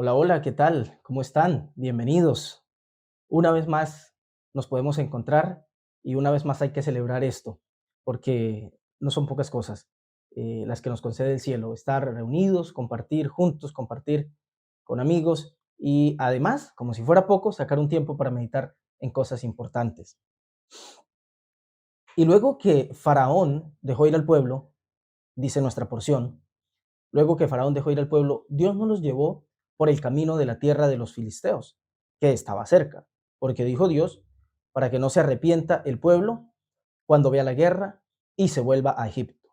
Hola, hola, ¿qué tal? ¿Cómo están? Bienvenidos. Una vez más nos podemos encontrar y una vez más hay que celebrar esto, porque no son pocas cosas las que nos concede el cielo. Estar reunidos, compartir juntos, compartir con amigos y además, como si fuera poco, sacar un tiempo para meditar en cosas importantes. Y luego que Faraón dejó ir al pueblo, dice nuestra porción, luego que Faraón dejó ir al pueblo, Dios no los llevó por el camino de la tierra de los filisteos, que estaba cerca, porque dijo Dios, para que no se arrepienta el pueblo cuando vea la guerra y se vuelva a Egipto.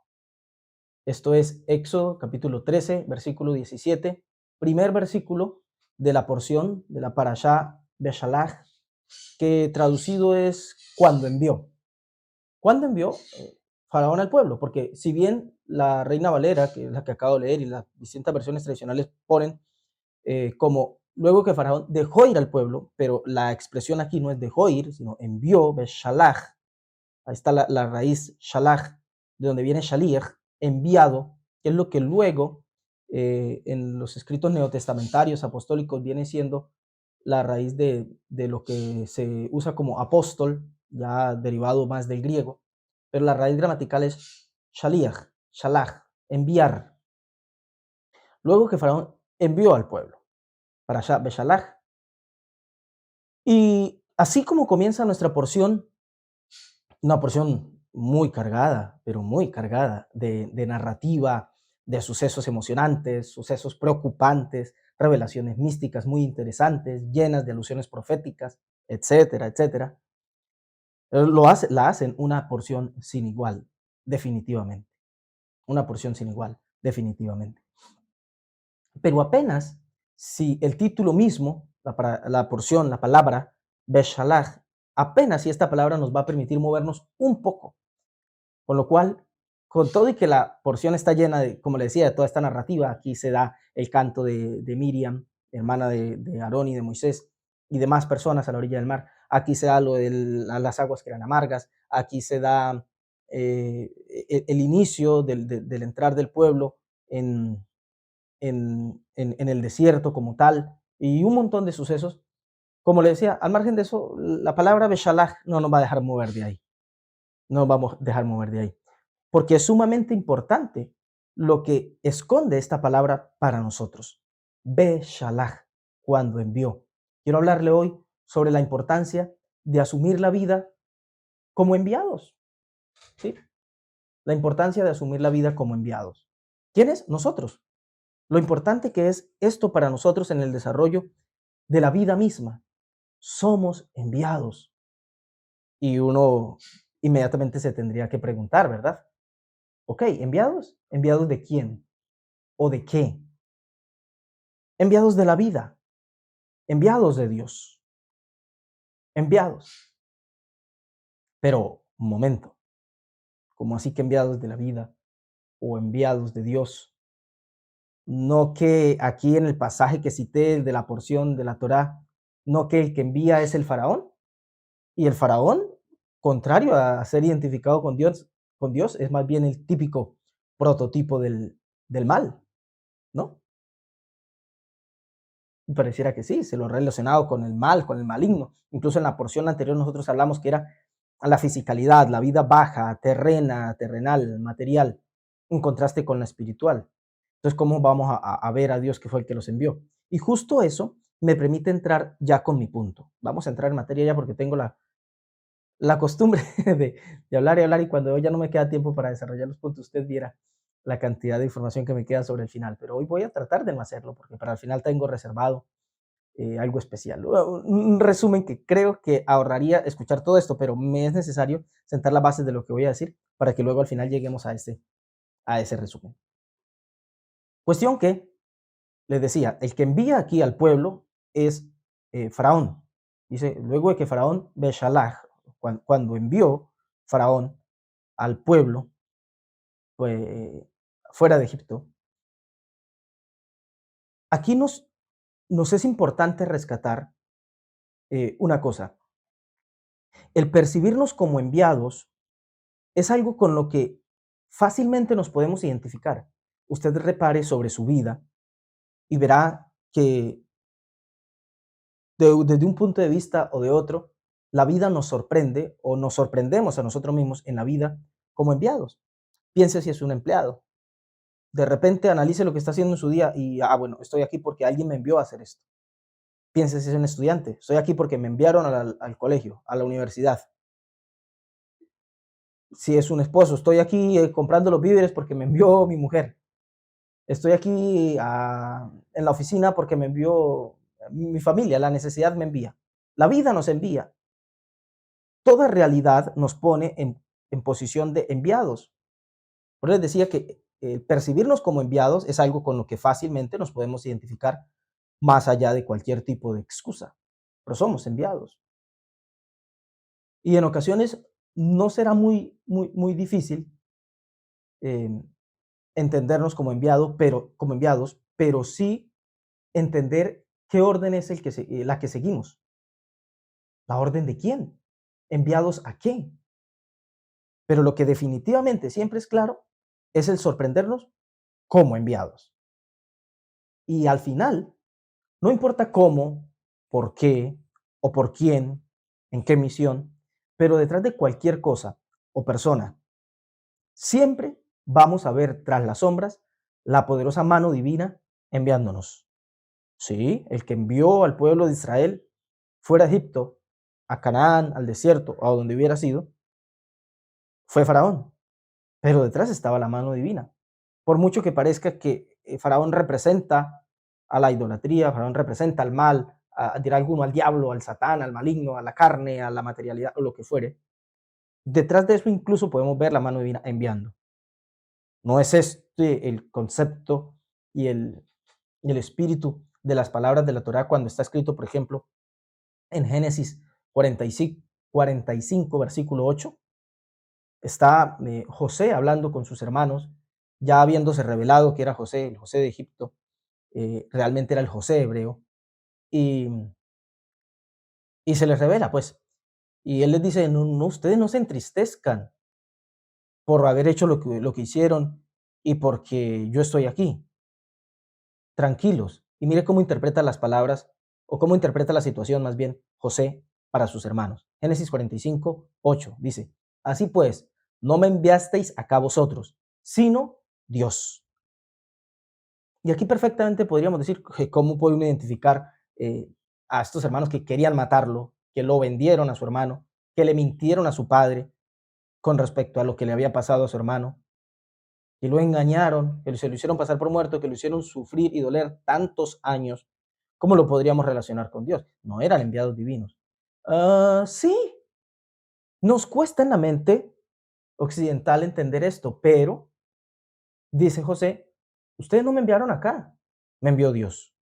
Esto es Éxodo capítulo 13, versículo 17, primer versículo de la porción de la parashá Beshalach, que traducido es cuando envió. ¿Cuándo envió Faraón al pueblo? Porque si bien la Reina Valera, que es la que acabo de leer, y las distintas versiones tradicionales ponen como luego que Faraón dejó ir al pueblo, pero la expresión aquí no es dejó ir, sino envió, shalach, ahí está la raíz shalach, de donde viene shaliach, enviado, que es lo que luego en los escritos neotestamentarios apostólicos viene siendo la raíz de lo que se usa como apóstol, ya derivado más del griego, pero la raíz gramatical es shaliach, shalach, enviar. Luego que Faraón envió al pueblo, para allá, beshalach. Y así como comienza nuestra porción, una porción muy cargada, pero muy cargada de narrativa, de sucesos emocionantes, sucesos preocupantes, revelaciones místicas muy interesantes, llenas de alusiones proféticas, etcétera, etcétera. La hacen una porción sin igual, definitivamente. Una porción sin igual, definitivamente. Pero apenas si el título mismo, la porción, la palabra, Beshalach, apenas si esta palabra nos va a permitir movernos un poco. Con lo cual, con todo y que la porción está llena de, como le decía, de toda esta narrativa, aquí se da el canto de Miriam, hermana de Aarón y de Moisés, y demás personas a la orilla del mar. Aquí se da lo de las aguas que eran amargas, aquí se da el inicio del entrar del pueblo en, en el desierto como tal, y un montón de sucesos. Como le decía, al margen de eso, la palabra Beshalach no nos va a dejar mover de ahí, no nos vamos a dejar mover de ahí, porque es sumamente importante lo que esconde esta palabra para nosotros. Beshalach, cuando envió. Quiero hablarle hoy sobre la importancia de asumir la vida como enviados, ¿sí? La importancia de asumir la vida como enviados. ¿Quiénes? Nosotros. Lo importante que es esto para nosotros en el desarrollo de la vida misma. Somos enviados. Y uno inmediatamente se tendría que preguntar, ¿verdad? Ok, ¿enviados? ¿Enviados de quién? ¿O de qué? Enviados de la vida, enviados de Dios, enviados. Pero, un momento, ¿cómo así que enviados de la vida o enviados de Dios? No que aquí en el pasaje que cité de la porción de la Torá, no que el que envía es el faraón. Y el faraón, contrario a ser identificado con Dios es más bien el típico prototipo del mal, ¿no? Y pareciera que sí, se lo ha relacionado con el mal, con el maligno. Incluso en la porción anterior nosotros hablamos que era la fisicalidad, la vida baja, terrena, terrenal, material, en contraste con la espiritual. Entonces, ¿cómo vamos a ver a Dios que fue el que los envió? Y justo eso me permite entrar ya con mi punto. Vamos a entrar en materia ya porque tengo la costumbre de hablar y hablar y cuando ya no me queda tiempo para desarrollar los puntos, usted viera la cantidad de información que me queda sobre el final. Pero hoy voy a tratar de no hacerlo porque para el final tengo reservado algo especial. Un resumen que creo que ahorraría escuchar todo esto, pero me es necesario sentar las bases de lo que voy a decir para que luego al final lleguemos a ese resumen. Cuestión que, les decía, el que envía aquí al pueblo es Faraón. Dice, luego de que Faraón, Beshalach, cuando envió Faraón al pueblo, pues, fuera de Egipto, aquí nos es importante rescatar una cosa. El percibirnos como enviados es algo con lo que fácilmente nos podemos identificar. Usted repare sobre su vida y verá que desde un punto de vista o de otro, la vida nos sorprende o nos sorprendemos a nosotros mismos en la vida como enviados. Piense si es un empleado. De repente analice lo que está haciendo en su día y, bueno, estoy aquí porque alguien me envió a hacer esto. Piense si es un estudiante. Estoy aquí porque me enviaron al colegio, a la universidad. Si es un esposo, estoy aquí comprando los víveres porque me envió mi mujer. Estoy aquí en la oficina porque me envió mi familia, la necesidad me envía. La vida nos envía. Toda realidad nos pone en posición de enviados. Por eso les decía que percibirnos como enviados es algo con lo que fácilmente nos podemos identificar más allá de cualquier tipo de excusa. Pero somos enviados. Y en ocasiones no será muy difícil eh, entendernos como enviados, pero sí entender qué orden es la que seguimos. ¿La orden de quién? ¿Enviados a qué? Pero lo que definitivamente siempre es claro es el sorprendernos como enviados. Y al final, no importa cómo, por qué o por quién, en qué misión, pero detrás de cualquier cosa o persona, siempre vamos a ver tras las sombras la poderosa mano divina enviándonos. Sí, el que envió al pueblo de Israel fuera a Egipto, a Canaán, al desierto o a donde hubiera sido, fue Faraón, pero detrás estaba la mano divina. Por mucho que parezca que Faraón representa a la idolatría, Faraón representa al mal, dirá alguno, al diablo, al satán, al maligno, a la carne, a la materialidad o lo que fuere, detrás de eso incluso podemos ver la mano divina enviando. No es este el concepto y el espíritu de las palabras de la Torá cuando está escrito, por ejemplo, en Génesis 45, versículo 8, está José hablando con sus hermanos, ya habiéndose revelado que era José, el José de Egipto, realmente era el José hebreo, y, y se les revela, pues, y él les dice, no, no, ustedes no se entristezcan por haber hecho lo que hicieron y porque yo estoy aquí, tranquilos. Y mire cómo interpreta las palabras, o cómo interpreta la situación más bien José para sus hermanos. Génesis 45, 8 dice, así pues, no me enviasteis acá vosotros, sino Dios. Y aquí perfectamente podríamos decir cómo puede uno identificar a estos hermanos que querían matarlo, que lo vendieron a su hermano, que le mintieron a su padre con respecto a lo que le había pasado a su hermano, que lo engañaron, que se lo hicieron pasar por muerto, que lo hicieron sufrir y doler tantos años. ¿Cómo lo podríamos relacionar con Dios? No eran enviados divinos. Sí, nos cuesta en la mente occidental entender esto, pero dice José, ustedes no me enviaron acá, me envió Dios.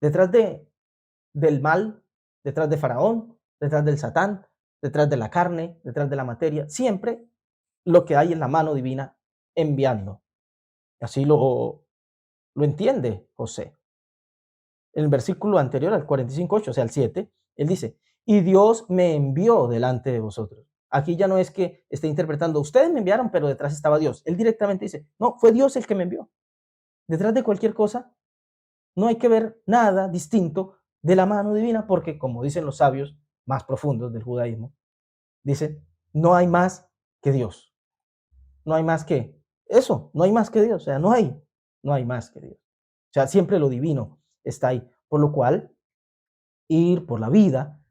Detrás del mal, detrás de Faraón, detrás del Satán, detrás de la carne, detrás de la materia, siempre lo que hay en la mano divina enviando. Así lo entiende José. En el versículo anterior al 45:8, o sea, al 7, él dice, y Dios me envió delante de vosotros. Aquí ya no es que esté interpretando, ustedes me enviaron, pero detrás estaba Dios. Él directamente dice, no, fue Dios el que me envió. Detrás de cualquier cosa no hay que ver nada distinto de la mano divina, porque como dicen los sabios más profundos del judaísmo, dice, no hay más que Dios. No hay más que eso, no hay más que Dios, o sea, no hay más que Dios. O sea, siempre lo divino está ahí. Por lo cual, ir por la vida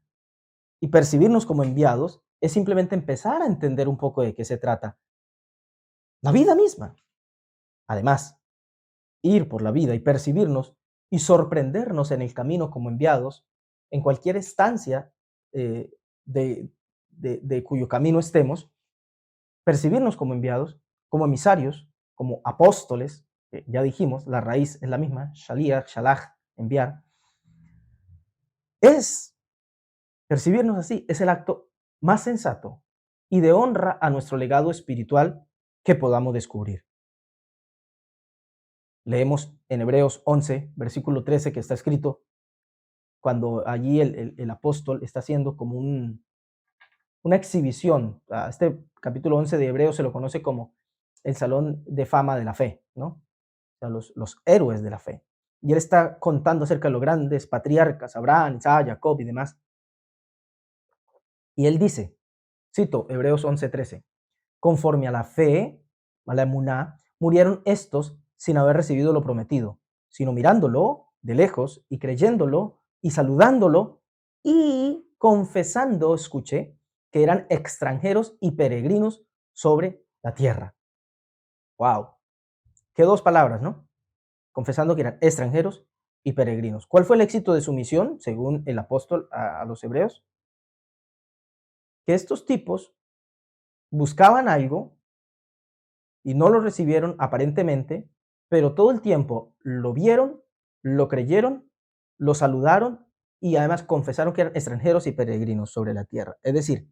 y percibirnos como enviados es simplemente empezar a entender un poco de qué se trata la vida misma. Además, ir por la vida y percibirnos y sorprendernos en el camino como enviados en cualquier estancia eh, de, de cuyo camino estemos, percibirnos como enviados, como emisarios, como apóstoles, ya dijimos, la raíz es la misma, shaliach, shalach, enviar, es percibirnos así, es el acto más sensato y de honra a nuestro legado espiritual que podamos descubrir. Leemos en Hebreos 11, versículo 13, que está escrito, cuando allí el apóstol está haciendo como una exhibición. A este capítulo 11 de Hebreos se lo conoce como el salón de fama de la fe, ¿no? O sea, los héroes de la fe. Y él está contando acerca de los grandes patriarcas, Abraham, Isaac, Jacob y demás. Y él dice, cito Hebreos 11:13, conforme a la fe, a la emuná, murieron estos sin haber recibido lo prometido, sino mirándolo de lejos y creyéndolo y saludándolo y confesando, escuché, que eran extranjeros y peregrinos sobre la tierra. Wow, qué dos palabras, ¿no? Confesando que eran extranjeros y peregrinos. ¿Cuál fue el éxito de su misión, según el apóstol a los hebreos? Que estos tipos buscaban algo y no lo recibieron aparentemente, pero todo el tiempo lo vieron, lo creyeron, lo saludaron y además confesaron que eran extranjeros y peregrinos sobre la tierra. Es decir,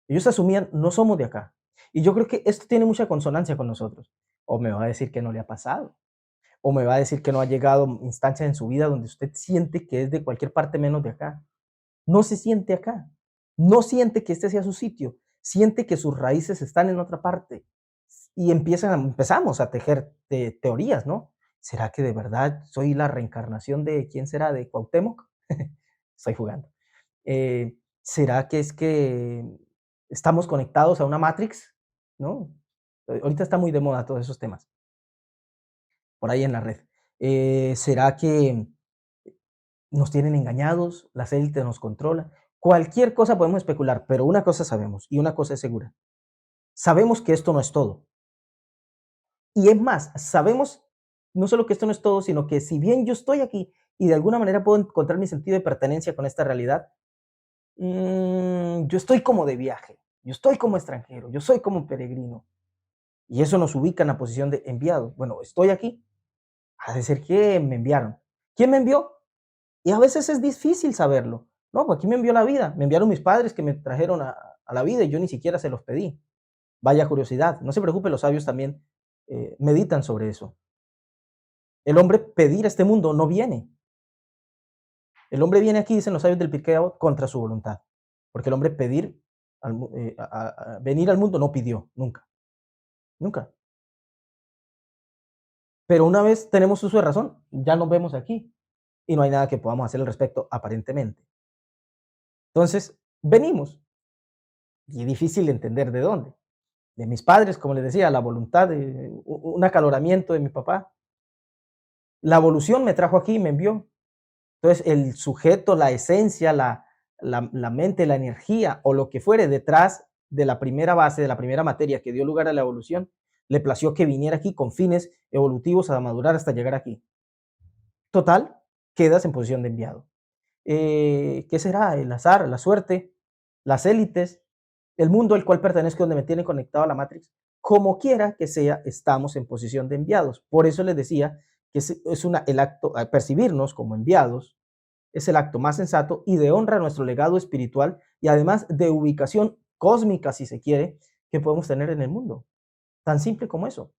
ellos asumían, no somos de acá. Y yo creo que esto tiene mucha consonancia con nosotros. O me va a decir que no le ha pasado, o me va a decir que no ha llegado instancias en su vida donde usted siente que es de cualquier parte menos de acá. No se siente acá, no siente que este sea su sitio, siente que sus raíces están en otra parte y empezamos a tejer teorías, ¿no? ¿Será que de verdad soy la reencarnación de quién será? ¿De Cuauhtémoc? Estoy jugando. ¿Será que es que estamos conectados a una Matrix? ¿No? Ahorita está muy de moda todos esos temas, por ahí en la red. ¿Será que nos tienen engañados, las élites nos controlan? Cualquier cosa podemos especular, pero una cosa sabemos y una cosa es segura. Sabemos que esto no es todo. Y es más, sabemos no solo que esto no es todo, sino que si bien yo estoy aquí y de alguna manera puedo encontrar mi sentido de pertenencia con esta realidad, yo estoy como de viaje, yo estoy como extranjero, yo soy como peregrino. Y eso nos ubica en la posición de enviado. Bueno, estoy aquí, ha de ser que me enviaron. ¿Quién me envió? Y a veces es difícil saberlo. No, pues aquí me envió la vida, me enviaron mis padres que me trajeron a la vida y yo ni siquiera se los pedí. Vaya curiosidad. No se preocupe, los sabios también meditan sobre eso. El hombre pedir a este mundo no viene. El hombre viene aquí, dicen los sabios del Pirkei Avot, contra su voluntad. Porque el hombre pedir, venir al mundo no pidió, nunca, nunca. Pero una vez tenemos uso de razón, ya nos vemos aquí y no hay nada que podamos hacer al respecto, aparentemente. Entonces, venimos y es difícil de entender de dónde. De mis padres, como les decía, la voluntad, un acaloramiento de mi papá. La evolución me trajo aquí y me envió. Entonces, el sujeto, la esencia, la mente, la energía o lo que fuere detrás de la primera base, de la primera materia que dio lugar a la evolución, le plació que viniera aquí con fines evolutivos a madurar hasta llegar aquí. Total, quedas en posición de enviado. ¿Qué será? El azar, la suerte, las élites, el mundo al cual pertenezco, donde me tiene conectado a la Matrix. Como quiera que sea, estamos en posición de enviados. Por eso les decía que el acto, percibirnos como enviados, es el acto más sensato y de honra a nuestro legado espiritual y además de ubicación cósmica, si se quiere, que podemos tener en el mundo. Tan simple como eso.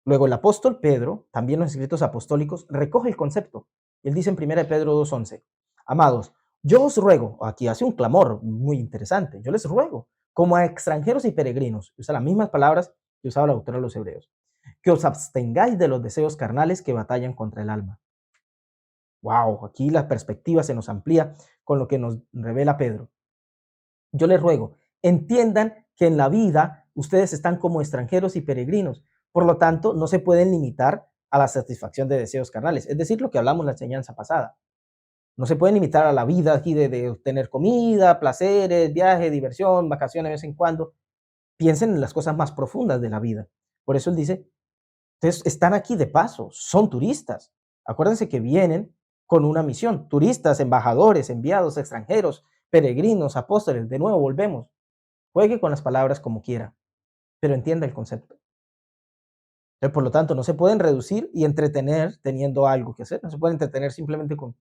Luego el apóstol Pedro, también en los escritos apostólicos, recoge el concepto. Él dice en 1 Pedro 2:11, amados, yo os ruego, aquí hace un clamor muy interesante, yo les ruego, como a extranjeros y peregrinos, usa las mismas palabras que usaba el autor de los Hebreos, que os abstengáis de los deseos carnales que batallan contra el alma. Wow, aquí la perspectiva se nos amplía con lo que nos revela Pedro. Yo les ruego, entiendan que en la vida ustedes están como extranjeros y peregrinos, por lo tanto, no se pueden limitar a la satisfacción de deseos carnales, es decir, lo que hablamos en la enseñanza pasada. No se pueden limitar a la vida aquí de obtener comida, placeres, viajes, diversión, vacaciones de vez en cuando. Piensen en las cosas más profundas de la vida. Por eso él dice, ustedes están aquí de paso, son turistas. Acuérdense que vienen con una misión. Turistas, embajadores, enviados, extranjeros, peregrinos, apóstoles. De nuevo, volvemos. Juegue con las palabras como quiera, pero entienda el concepto. Por lo tanto, no se pueden reducir y entretener teniendo algo que hacer. No se pueden entretener simplemente con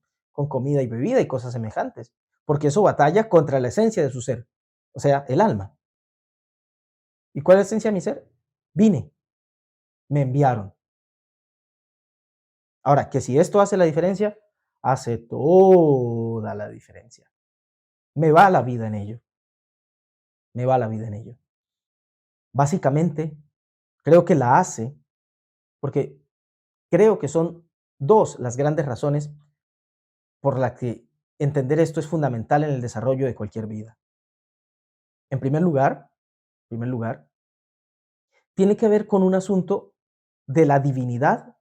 comida y bebida y cosas semejantes, porque eso batalla contra la esencia de su ser, o sea, el alma. ¿Y cuál es la esencia de mi ser? Vine, me enviaron. Ahora, que si esto hace la diferencia, hace toda la diferencia. Me va la vida en ello. Me va la vida en ello. Básicamente, creo que la hace porque creo que son Dos, las grandes razones por las que entender esto es fundamental en el desarrollo de cualquier vida. En primer lugar, tiene que ver con un asunto de la divinidad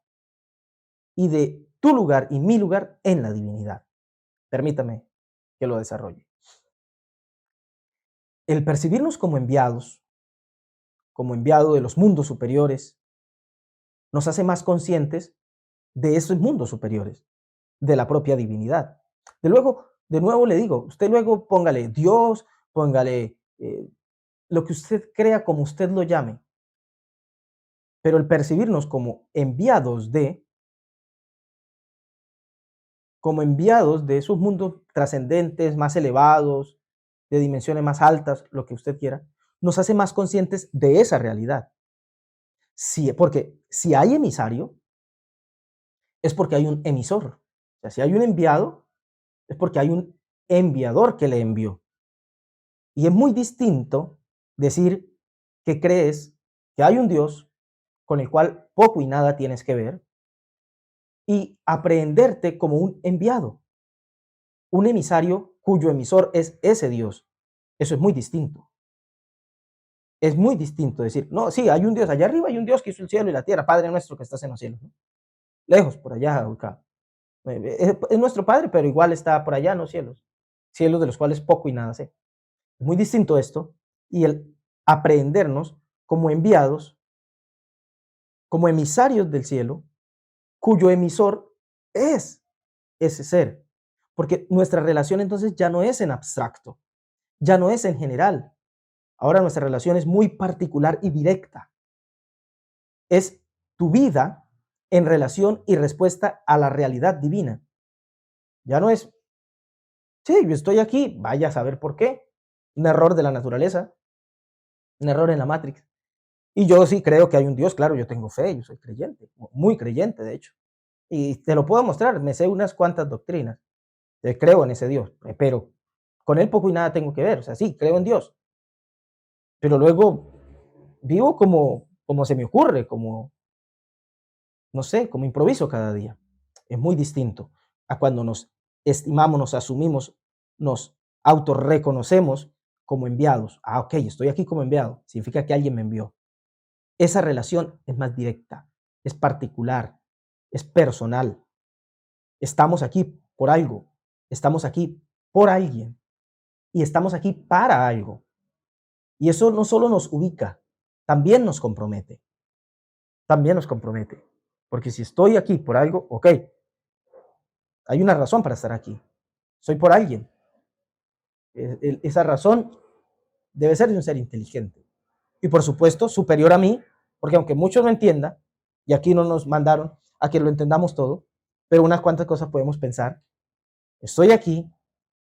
y de tu lugar y mi lugar en la divinidad. Permítame que lo desarrolle. El percibirnos como enviado de los mundos superiores, nos hace más conscientes de esos mundos superiores, de la propia divinidad. De nuevo le digo, usted luego póngale Dios, póngale lo que usted crea, como usted lo llame, pero el percibirnos como enviados de esos mundos trascendentes, más elevados, de dimensiones más altas, lo que usted quiera, nos hace más conscientes de esa realidad. Sí, porque si hay emisario, es porque hay un emisor. O sea, si hay un enviado, es porque hay un enviador que le envió. Y es muy distinto decir que crees que hay un Dios con el cual poco y nada tienes que ver y aprehenderte como un enviado, un emisario cuyo emisor es ese Dios. Eso es muy distinto. Es muy distinto decir, no, sí, hay un Dios allá arriba, hay un Dios que hizo el cielo y la tierra, Padre nuestro que estás en los cielos, ¿no? Lejos, por allá, acá. Es nuestro Padre, pero igual está por allá en los cielos, cielos de los cuales poco y nada sé. Es muy distinto esto y el aprehendernos como enviados, como emisarios del cielo, cuyo emisor es ese ser. Porque nuestra relación entonces ya no es en abstracto, ya no es en general. Ahora nuestra relación es muy particular y directa. Es tu vida en relación y respuesta a la realidad divina. Ya no es, sí, yo estoy aquí, vaya a saber por qué. Un error de la naturaleza, un error en la Matrix. Y yo sí creo que hay un Dios, claro, yo tengo fe, yo soy creyente, muy creyente de hecho. Y te lo puedo mostrar, me sé unas cuantas doctrinas, creo en ese Dios, pero con él poco y nada tengo que ver, o sea, sí, creo en Dios, pero luego vivo como se me ocurre, como, no sé, como improviso cada día. Es muy distinto a cuando nos estimamos, nos asumimos, nos autorreconocemos como enviados. Ah, ok, estoy aquí como enviado, significa que alguien me envió. Esa relación es más directa, es particular, es personal. Estamos aquí por algo, estamos aquí por alguien y estamos aquí para algo. Y eso no solo nos ubica, también nos compromete, también nos compromete. Porque si estoy aquí por algo, ok, hay una razón para estar aquí. Soy por alguien. Esa razón debe ser de un ser inteligente. Y por supuesto, superior a mí, porque aunque muchos no entiendan, y aquí no nos mandaron a que lo entendamos todo, pero unas cuantas cosas podemos pensar. Estoy aquí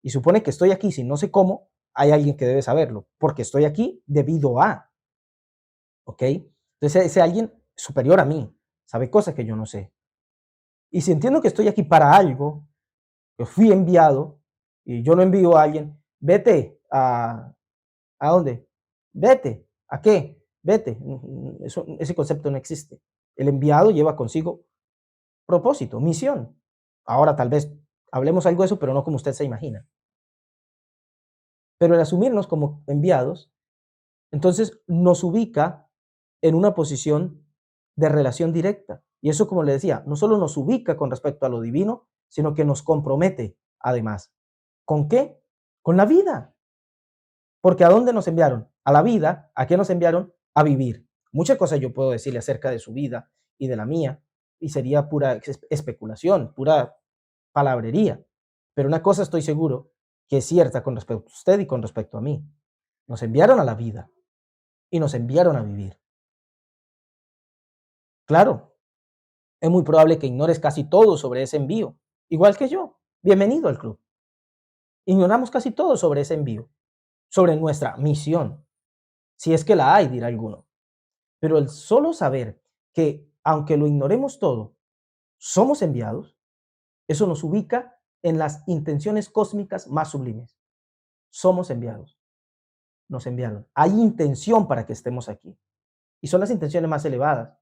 y supone que estoy aquí, si no sé cómo, hay alguien que debe saberlo, porque estoy aquí debido a, ¿ok? Entonces ese alguien superior a mí sabe cosas que yo no sé. Y si entiendo que estoy aquí para algo, que fui enviado, y yo no envío a alguien, vete ¿a dónde? Vete, ¿a qué? Vete. Ese concepto no existe. El enviado lleva consigo propósito, misión. Ahora tal vez hablemos algo de eso, pero no como usted se imagina. Pero el asumirnos como enviados, entonces nos ubica en una posición de relación directa. Y eso, como le decía, no solo nos ubica con respecto a lo divino, sino que nos compromete además. ¿Con qué? Con la vida. Porque ¿a dónde nos enviaron? A la vida. ¿A qué nos enviaron? A vivir. Muchas cosas yo puedo decirle acerca de su vida y de la mía, y sería pura especulación, pura palabrería. Pero una cosa estoy seguro que es cierta con respecto a usted y con respecto a mí. Nos enviaron a la vida y nos enviaron a vivir. Claro, es muy probable que ignores casi todo sobre ese envío, igual que yo. Bienvenido al club. Ignoramos casi todo sobre ese envío, sobre nuestra misión, si es que la hay, dirá alguno. Pero el solo saber que, aunque lo ignoremos todo, somos enviados, eso nos ubica en las intenciones cósmicas más sublimes. Somos enviados, nos enviaron. Hay intención para que estemos aquí. Y son las intenciones más elevadas.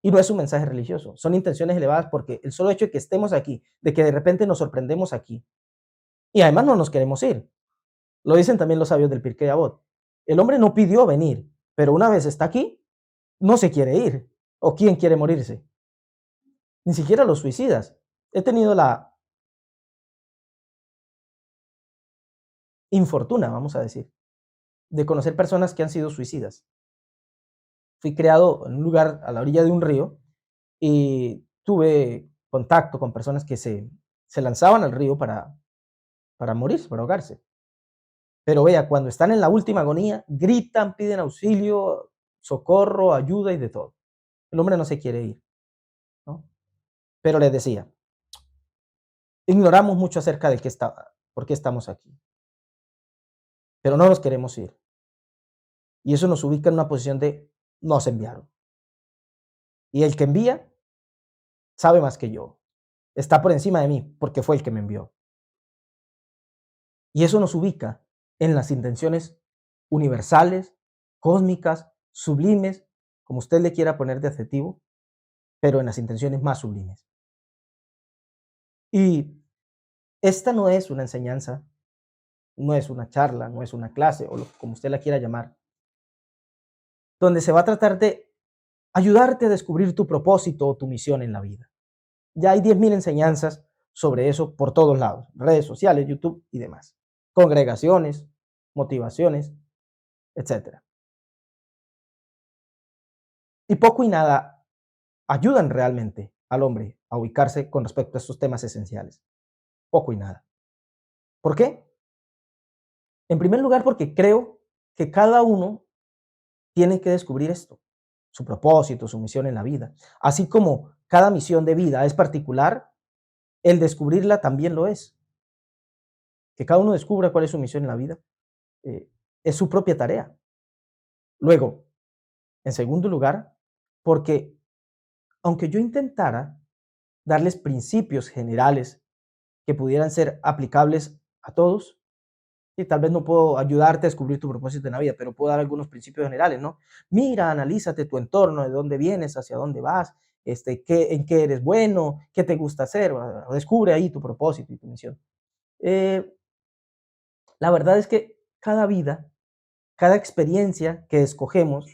Y no es un mensaje religioso, son intenciones elevadas porque el solo hecho de que estemos aquí, de que de repente nos sorprendemos aquí, y además no nos queremos ir. Lo dicen también los sabios del Pirkei Avot. El hombre no pidió venir, pero una vez está aquí, no se quiere ir. ¿O quién quiere morirse? Ni siquiera los suicidas. He tenido la infortuna, vamos a decir, de conocer personas que han sido suicidas. Fui criado en un lugar a la orilla de un río y tuve contacto con personas que se lanzaban al río para morirse, para ahogarse. Pero vea, cuando están en la última agonía, gritan, piden auxilio, socorro, ayuda y de todo. El hombre no se quiere ir, ¿no? Pero les decía, ignoramos mucho acerca de por qué estamos aquí, pero no nos queremos ir. Y eso nos ubica en una posición de nos enviaron. Y el que envía sabe más que yo. Está por encima de mí porque fue el que me envió. Y eso nos ubica en las intenciones universales, cósmicas, sublimes, como usted le quiera poner de adjetivo, pero en las intenciones más sublimes. Y esta no es una enseñanza, no es una charla, no es una clase, o como usted la quiera llamar, donde se va a tratar de ayudarte a descubrir tu propósito o tu misión en la vida. Ya hay 10.000 enseñanzas sobre eso por todos lados, redes sociales, YouTube y demás, congregaciones, motivaciones, etcétera. Y poco y nada ayudan realmente al hombre a ubicarse con respecto a estos temas esenciales. Poco y nada. ¿Por qué? En primer lugar, porque creo que cada uno tiene que descubrir esto, su propósito, su misión en la vida. Así como cada misión de vida es particular, el descubrirla también lo es. Que cada uno descubra cuál es su misión en la vida es su propia tarea. Luego, en segundo lugar, porque aunque yo intentara darles principios generales que pudieran ser aplicables a todos, y tal vez no puedo ayudarte a descubrir tu propósito en la vida, pero puedo dar algunos principios generales, ¿no? Mira, analízate tu entorno, de dónde vienes, hacia dónde vas, en qué eres bueno, qué te gusta hacer, descubre ahí tu propósito y tu misión. Eh, la verdad es que cada vida, cada experiencia que escogemos,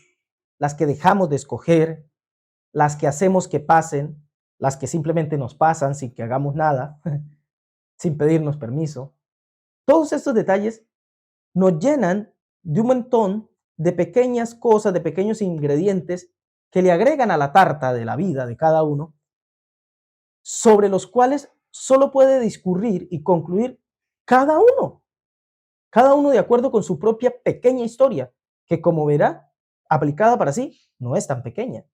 las que dejamos de escoger, las que hacemos que pasen, las que simplemente nos pasan sin que hagamos nada, sin pedirnos permiso, todos estos detalles nos llenan de un montón de pequeñas cosas, de pequeños ingredientes que le agregan a la tarta de la vida de cada uno, sobre los cuales solo puede discurrir y concluir cada cada uno de acuerdo con su propia pequeña historia, que como verá, aplicada para sí, no es tan pequeña.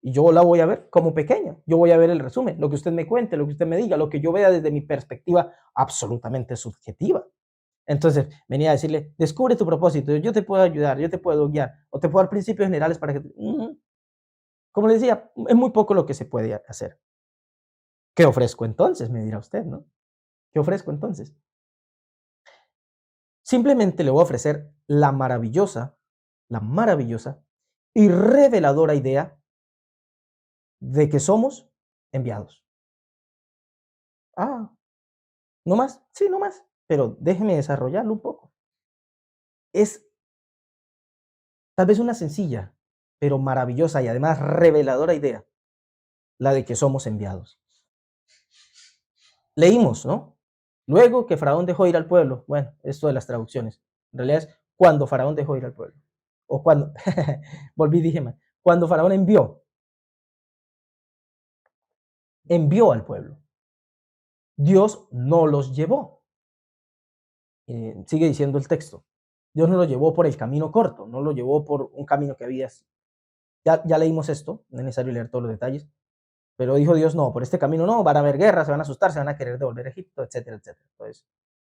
Y yo la voy a ver como pequeña. Yo voy a ver el resumen, lo que usted me cuente, lo que usted me diga, lo que yo vea desde mi perspectiva absolutamente subjetiva. Entonces, venía a decirle, descubre tu propósito, yo te puedo ayudar, yo te puedo guiar, o te puedo dar principios generales para que... Como le decía, es muy poco lo que se puede hacer. ¿Qué ofrezco entonces? Me dirá usted, ¿no? ¿Qué ofrezco entonces? Simplemente le voy a ofrecer la maravillosa y reveladora idea de que somos enviados. Ah, ¿no más? Sí, no más. Pero déjeme desarrollarlo un poco. Es tal vez una sencilla, pero maravillosa y además reveladora idea, la de que somos enviados. Leímos, ¿no? Luego que Faraón dejó ir al pueblo. Bueno, esto de las traducciones. En realidad es cuando Faraón dejó ir al pueblo. O cuando, volví, dije mal. Cuando Faraón envió al pueblo. Dios no los llevó. Sigue diciendo el texto. Dios no los llevó por el camino corto, no lo llevó por un camino que había. Ya leímos esto, no es necesario leer todos los detalles, pero dijo Dios, no, por este camino no, van a haber guerras, se van a asustar, se van a querer devolver a Egipto, etcétera, etcétera. Entonces,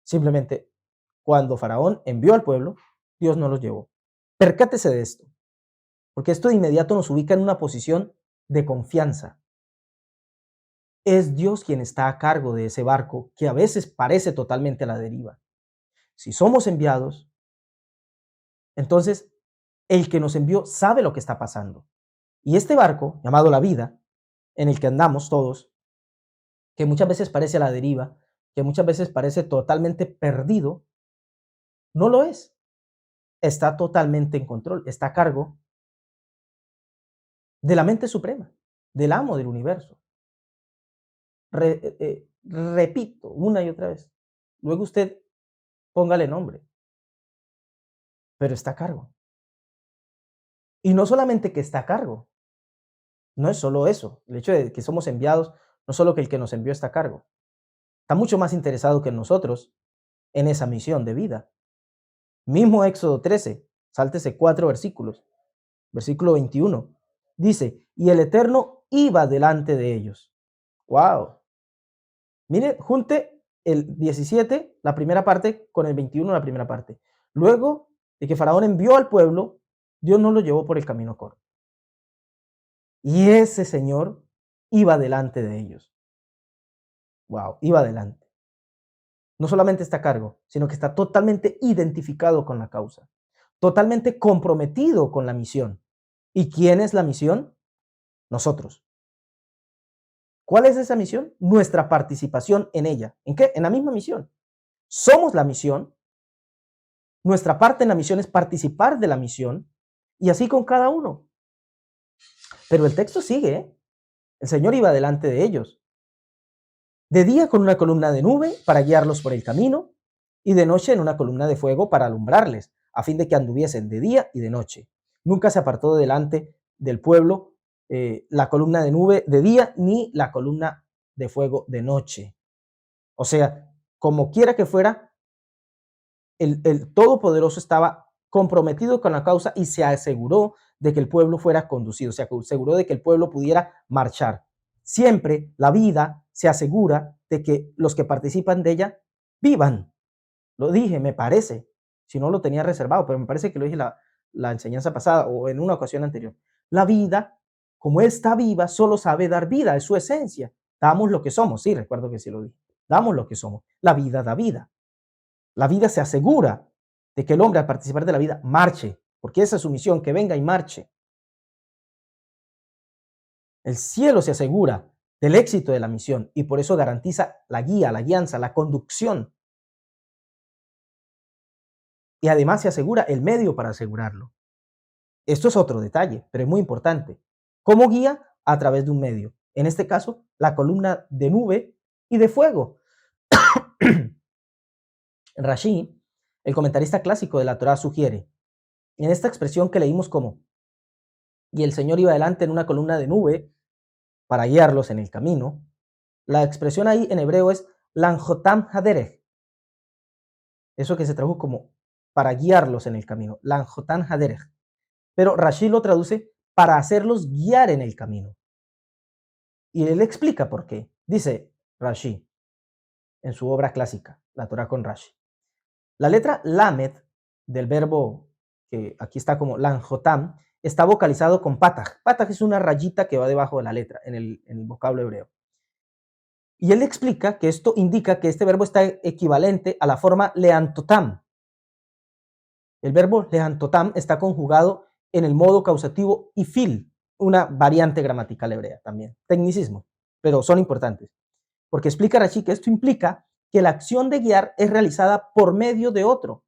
simplemente, cuando Faraón envió al pueblo, Dios no los llevó. Percátese de esto, porque esto de inmediato nos ubica en una posición de confianza. Es Dios quien está a cargo de ese barco que a veces parece totalmente a la deriva. Si somos enviados, entonces el que nos envió sabe lo que está pasando. Y este barco, llamado la vida, en el que andamos todos, que muchas veces parece a la deriva, que muchas veces parece totalmente perdido, no lo es. Está totalmente en control, está a cargo de la mente suprema, del amo del universo. Repito una y otra vez. Luego usted póngale nombre, pero está a cargo. Y no solamente que está a cargo, no es solo eso, el hecho de que somos enviados, no solo que el que nos envió está a cargo, está mucho más interesado que nosotros en esa misión de vida. Mismo Éxodo 13, sáltese 4 versículos, versículo 21, dice, y el Eterno iba delante de ellos. ¡Wow! Mire, junte el 17, la primera parte, con el 21, la primera parte. Luego de que Faraón envió al pueblo, Dios no lo llevó por el camino corto. Y ese Señor iba delante de ellos. Wow, iba delante. No solamente está a cargo, sino que está totalmente identificado con la causa, totalmente comprometido con la misión. ¿Y quién es la misión? Nosotros. ¿Cuál es esa misión? Nuestra participación en ella. ¿En qué? En la misma misión. Somos la misión. Nuestra parte en la misión es participar de la misión y así con cada uno. Pero el texto sigue, ¿eh? El Señor iba delante de ellos. De día con una columna de nube para guiarlos por el camino y de noche en una columna de fuego para alumbrarles, a fin de que anduviesen de día y de noche. Nunca se apartó delante del pueblo la columna de nube de día ni la columna de fuego de noche. O sea, como quiera que fuera, el Todopoderoso estaba comprometido con la causa y se aseguró de que el pueblo fuera conducido, se aseguró de que el pueblo pudiera marchar. Siempre la vida se asegura de que los que participan de ella vivan. Lo dije, me parece, si no lo tenía reservado, pero me parece que lo dije la enseñanza pasada o en una ocasión anterior. La vida, como está viva, solo sabe dar vida, es su esencia. Damos lo que somos, sí, recuerdo que sí lo dije. Damos lo que somos. La vida da vida. La vida se asegura de que el hombre al participar de la vida marche, porque esa es su misión, que venga y marche. El cielo se asegura del éxito de la misión y por eso garantiza la guía, la guianza, la conducción. Y además se asegura el medio para asegurarlo. Esto es otro detalle, pero es muy importante. ¿Cómo guía? A través de un medio. En este caso, la columna de nube y de fuego. Rashi, el comentarista clásico de la Torá, sugiere, en esta expresión que leímos como, y el Señor iba adelante en una columna de nube para guiarlos en el camino, la expresión ahí en hebreo es Lanjotam Haderech, eso que se tradujo como para guiarlos en el camino, Lanjotam Haderech. Pero Rashi lo traduce para hacerlos guiar en el camino. Y él explica por qué. Dice Rashi en su obra clásica, La Torá con Rashi. La letra Lamed del verbo que aquí está como Lanjotam está vocalizado con Pataj. Pataj es una rayita que va debajo de la letra en el vocablo hebreo. Y él explica que esto indica que este verbo está equivalente a la forma leantotam. El verbo leantotam está conjugado en el modo causativo y fil, una variante gramatical hebrea también, tecnicismo, pero son importantes. Porque explica Rashi que esto implica que la acción de guiar es realizada por medio de otro.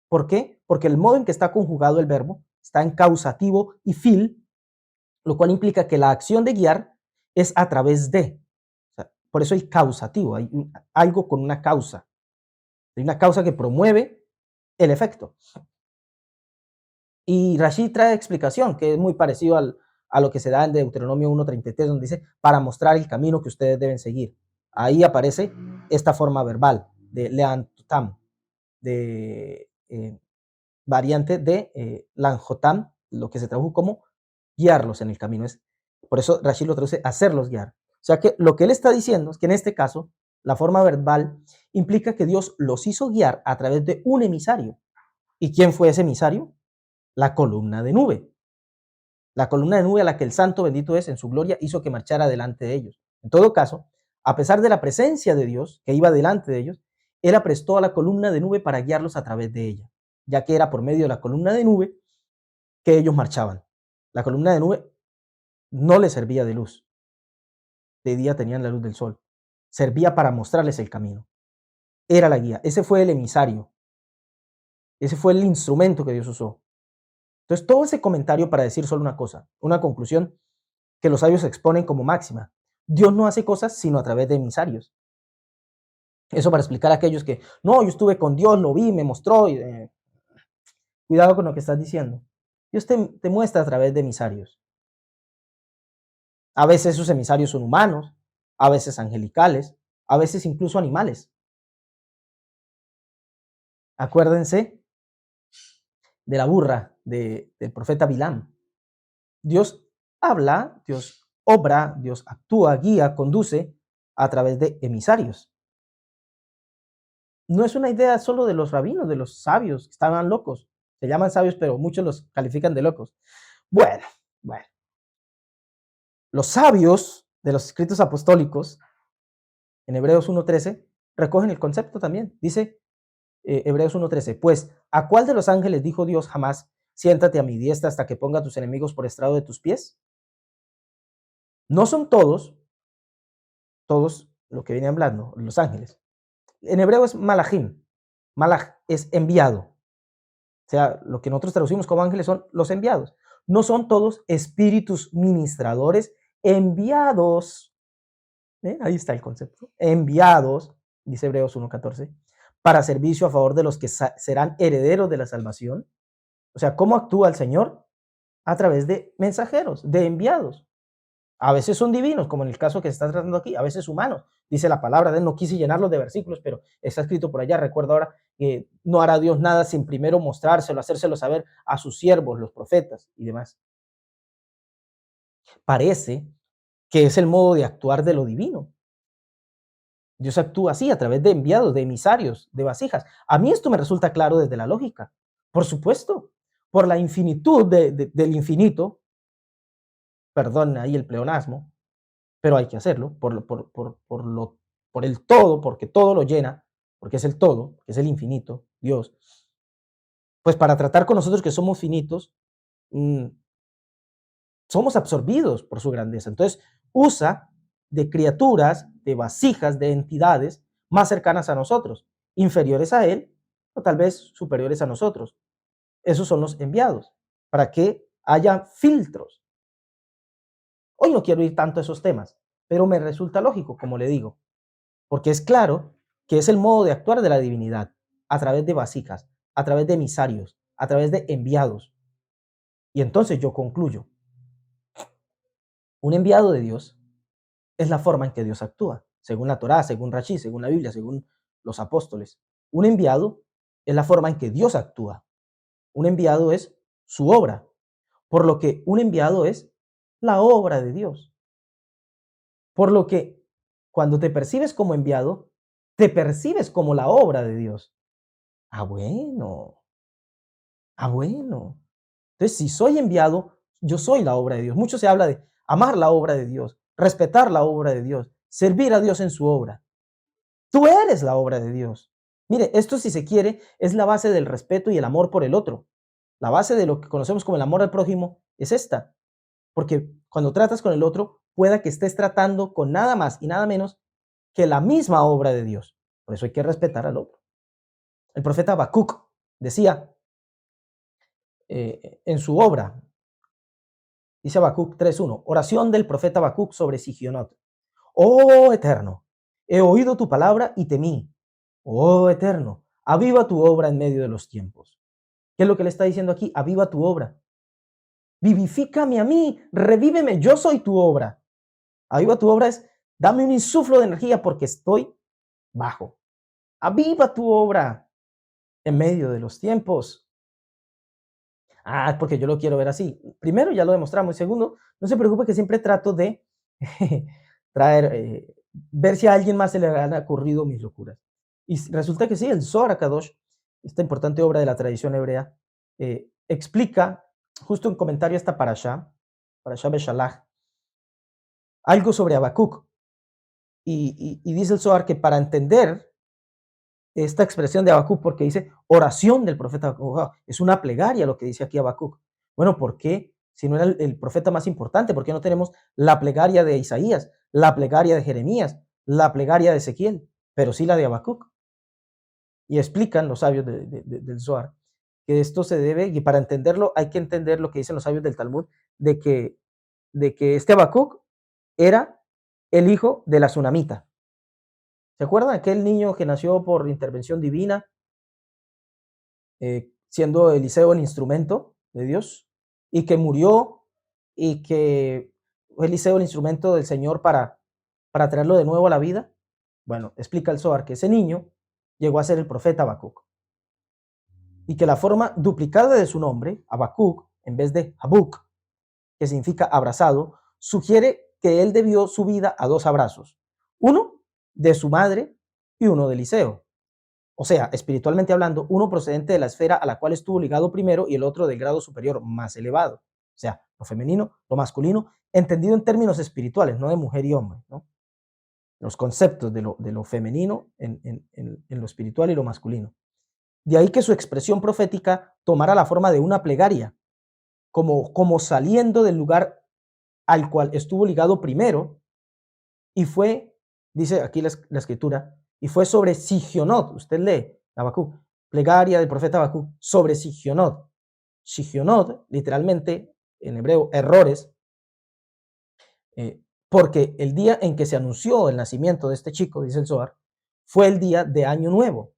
¿Por qué? Porque el modo en que está conjugado el verbo está en causativo y fil, lo cual implica que la acción de guiar es a través de. Por eso el causativo, hay algo con una causa. Hay una causa que promueve el efecto. Y Rashi trae explicación, que es muy parecido a lo que se da en Deuteronomio 1:33, donde dice, para mostrar el camino que ustedes deben seguir. Ahí aparece esta forma verbal de leantotam, de variante de lanjotam, lo que se tradujo como guiarlos en el camino. Por eso Rashi lo traduce hacerlos guiar. O sea que lo que él está diciendo es que en este caso, la forma verbal implica que Dios los hizo guiar a través de un emisario. ¿Y quién fue ese emisario? La columna de nube. La columna de nube a la que el santo bendito es en su gloria hizo que marchara delante de ellos. En todo caso, a pesar de la presencia de Dios que iba delante de ellos, él aprestó a la columna de nube para guiarlos a través de ella, ya que era por medio de la columna de nube que ellos marchaban. La columna de nube no les servía de luz. De día tenían la luz del sol. Servía para mostrarles el camino. Era la guía. Ese fue el emisario. Ese fue el instrumento que Dios usó. Entonces, todo ese comentario para decir solo una cosa, una conclusión que los sabios exponen como máxima. Dios no hace cosas sino a través de emisarios. Eso para explicar a aquellos que, no, yo estuve con Dios, lo vi, me mostró. Cuidado con lo que estás diciendo. Dios te muestra a través de emisarios. A veces esos emisarios son humanos, a veces angelicales, a veces incluso animales. Acuérdense de la burra del profeta Bilam. Dios habla, Dios obra, Dios actúa, guía, conduce a través de emisarios. No es una idea solo de los rabinos, de los sabios, que estaban locos. Se llaman sabios, pero muchos los califican de locos. Bueno. Los sabios de los escritos apostólicos, en Hebreos 1.13, recogen el concepto también. Dice Hebreos 1.13, pues, ¿a cuál de los ángeles dijo Dios jamás, siéntate a mi diestra hasta que ponga a tus enemigos por estrado de tus pies? No son todos lo que viene hablando, los ángeles. En hebreo es malachim. Malach es enviado. O sea, lo que nosotros traducimos como ángeles son los enviados. No son todos espíritus ministradores enviados. Ahí está el concepto. Enviados, dice Hebreos 1.14, para servicio a favor de los que serán herederos de la salvación. O sea, ¿cómo actúa el Señor? A través de mensajeros, de enviados. A veces son divinos, como en el caso que se está tratando aquí, a veces humanos. Dice la palabra de él, no quise llenarlos de versículos, pero está escrito por allá. Recuerdo ahora que no hará Dios nada sin primero mostrárselo, hacérselo saber a sus siervos, los profetas y demás. Parece que es el modo de actuar de lo divino. Dios actúa así, a través de enviados, de emisarios, de vasijas. A mí esto me resulta claro desde la lógica. Por supuesto, por la infinitud del infinito, perdón ahí el pleonasmo, pero hay que hacerlo, por el todo, porque todo lo llena, porque es el todo, que es el infinito, Dios. Pues para tratar con nosotros que somos finitos, somos absorbidos por su grandeza. Entonces, usa de criaturas, de vasijas, de entidades más cercanas a nosotros, inferiores a Él o tal vez superiores a nosotros. Esos son los enviados, para que haya filtros. Hoy no quiero ir tanto a esos temas, pero me resulta lógico, como le digo, porque es claro que es el modo de actuar de la divinidad, a través de vasijas, a través de emisarios, a través de enviados. Y entonces yo concluyo, un enviado de Dios es la forma en que Dios actúa, según la Torá, según Rashi, según la Biblia, según los apóstoles. Un enviado es la forma en que Dios actúa. Un enviado es su obra, por lo que un enviado es la obra de Dios. Por lo que cuando te percibes como enviado, te percibes como la obra de Dios. Ah, bueno. Ah, bueno. Entonces, si soy enviado, yo soy la obra de Dios. Mucho se habla de amar la obra de Dios, respetar la obra de Dios, servir a Dios en su obra. Tú eres la obra de Dios. Mire, esto si se quiere es la base del respeto y el amor por el otro. La base de lo que conocemos como el amor al prójimo es esta. Porque cuando tratas con el otro, pueda que estés tratando con nada más y nada menos que la misma obra de Dios. Por eso hay que respetar al otro. El profeta Habacuc decía en su obra, dice Habacuc 3.1, oración del profeta Habacuc sobre Sigionot. Oh Eterno, he oído tu palabra y temí. Oh Eterno, aviva tu obra en medio de los tiempos. ¿Qué es lo que le está diciendo aquí? Aviva tu obra. Vivifícame a mí, revíveme, yo soy tu obra. Aviva tu obra es, dame un insuflo de energía porque estoy bajo. Aviva tu obra en medio de los tiempos. Ah, es porque yo lo quiero ver así. Primero, ya lo demostramos. Y segundo, no se preocupe que siempre trato de ver si a alguien más se le han ocurrido mis locuras. Y resulta que sí, el Zohar HaKadosh, esta importante obra de la tradición hebrea, explica, justo en comentario a esta Parashá Beshalach, algo sobre Habacuc. Y dice el Zohar que para entender esta expresión de Habacuc, porque dice oración del profeta Habacuc, es una plegaria lo que dice aquí Habacuc. Bueno, ¿por qué si no era el profeta más importante? ¿Por qué no tenemos la plegaria de Isaías, la plegaria de Jeremías, la plegaria de Ezequiel, pero sí la de Habacuc? Y explican los sabios del Zohar que esto se debe, y para entenderlo hay que entender lo que dicen los sabios del Talmud, de que este Habacuc era el hijo de la tsunamita. ¿Se acuerdan? Aquel niño que nació por intervención divina, siendo Eliseo el instrumento de Dios, y que murió, y que fue Eliseo el instrumento del Señor para traerlo de nuevo a la vida. Bueno, explica el Zohar que ese niño llegó a ser el profeta Habacuc, y que la forma duplicada de su nombre, Habacuc, en vez de Habuk, que significa abrazado, sugiere que él debió su vida a dos abrazos, uno de su madre y uno de Eliseo. O sea, espiritualmente hablando, uno procedente de la esfera a la cual estuvo ligado primero y el otro del grado superior más elevado. O sea, lo femenino, lo masculino, entendido en términos espirituales, no de mujer y hombre, ¿no? Los conceptos de lo femenino en lo espiritual y lo masculino. De ahí que su expresión profética tomara la forma de una plegaria, como saliendo del lugar al cual estuvo ligado primero, y fue, dice aquí la escritura, y fue sobre Sigionot. Usted lee Habacuc, plegaria del profeta Habacuc sobre Sigionot. Sigionot, literalmente, en hebreo, errores, porque el día en que se anunció el nacimiento de este chico, dice el Zohar, fue el día de Año Nuevo,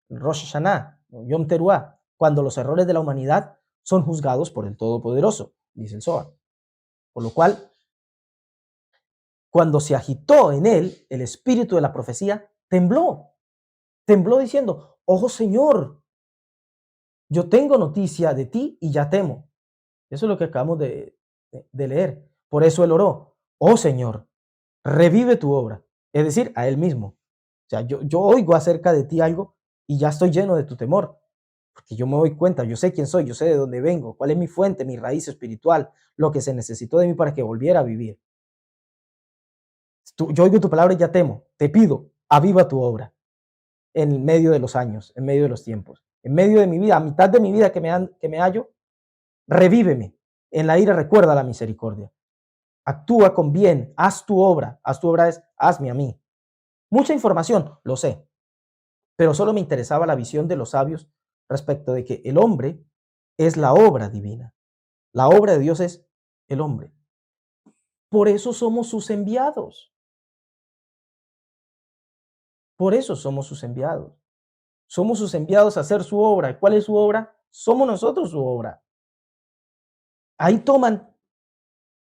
Rosh Hashanah, Yom Teruah, cuando los errores de la humanidad son juzgados por el Todopoderoso, dice el Zohar. Por lo cual, cuando se agitó en él el espíritu de la profecía, tembló diciendo: ojo Señor, yo tengo noticia de ti y ya temo. Eso es lo que acabamos de leer. Por eso él oró: oh Señor, revive tu obra. Es decir, a él mismo. O sea, yo oigo acerca de ti algo y ya estoy lleno de tu temor. Porque yo me doy cuenta, yo sé quién soy, yo sé de dónde vengo, cuál es mi fuente, mi raíz espiritual, lo que se necesitó de mí para que volviera a vivir. Yo oigo tu palabra y ya temo. Te pido, aviva tu obra en medio de los años, en medio de los tiempos, en medio de mi vida, a mitad de mi vida que me hallo, revíveme. En la ira recuerda la misericordia. Actúa con bien, haz tu obra es, hazme a mí. Mucha información, lo sé, pero solo me interesaba la visión de los sabios respecto de que el hombre es la obra divina. La obra de Dios es el hombre. Por eso somos sus enviados. Por eso somos sus enviados. Somos sus enviados a hacer su obra. ¿Cuál es su obra? Somos nosotros su obra. Ahí toman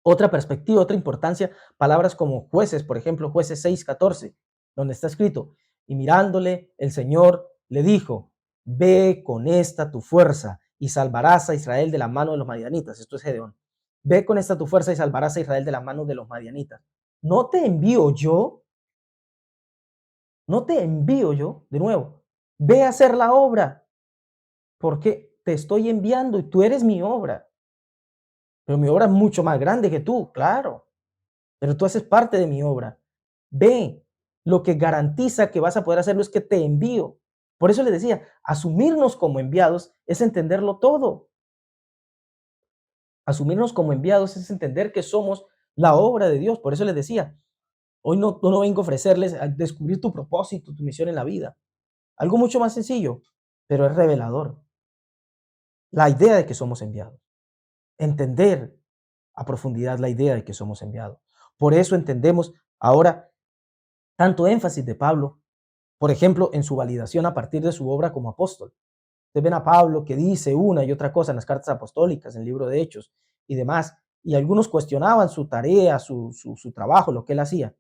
otra perspectiva, otra importancia, palabras como Jueces, por ejemplo, Jueces 6:14, donde está escrito: y mirándole, el Señor le dijo: ve con esta tu fuerza y salvarás a Israel de la mano de los madianitas. Esto es Gedeón. Ve con esta tu fuerza y salvarás a Israel de la mano de los madianitas. ¿No te envío yo? ¿No te envío yo? De nuevo, ve a hacer la obra, porque te estoy enviando y tú eres mi obra. Pero mi obra es mucho más grande que tú, claro. Pero tú haces parte de mi obra. Ve, lo que garantiza que vas a poder hacerlo es que te envío. Por eso les decía, asumirnos como enviados es entenderlo todo. Asumirnos como enviados es entender que somos la obra de Dios. Por eso les decía, hoy no vengo a ofrecerles a descubrir tu propósito, tu misión en la vida. Algo mucho más sencillo, pero es revelador. La idea de que somos enviados. Entender a profundidad la idea de que somos enviados. Por eso entendemos ahora tanto énfasis de Pablo, por ejemplo, en su validación a partir de su obra como apóstol. Ustedes ven a Pablo que dice una y otra cosa en las cartas apostólicas, en el libro de Hechos y demás, y algunos cuestionaban su tarea, su trabajo, lo que él hacía.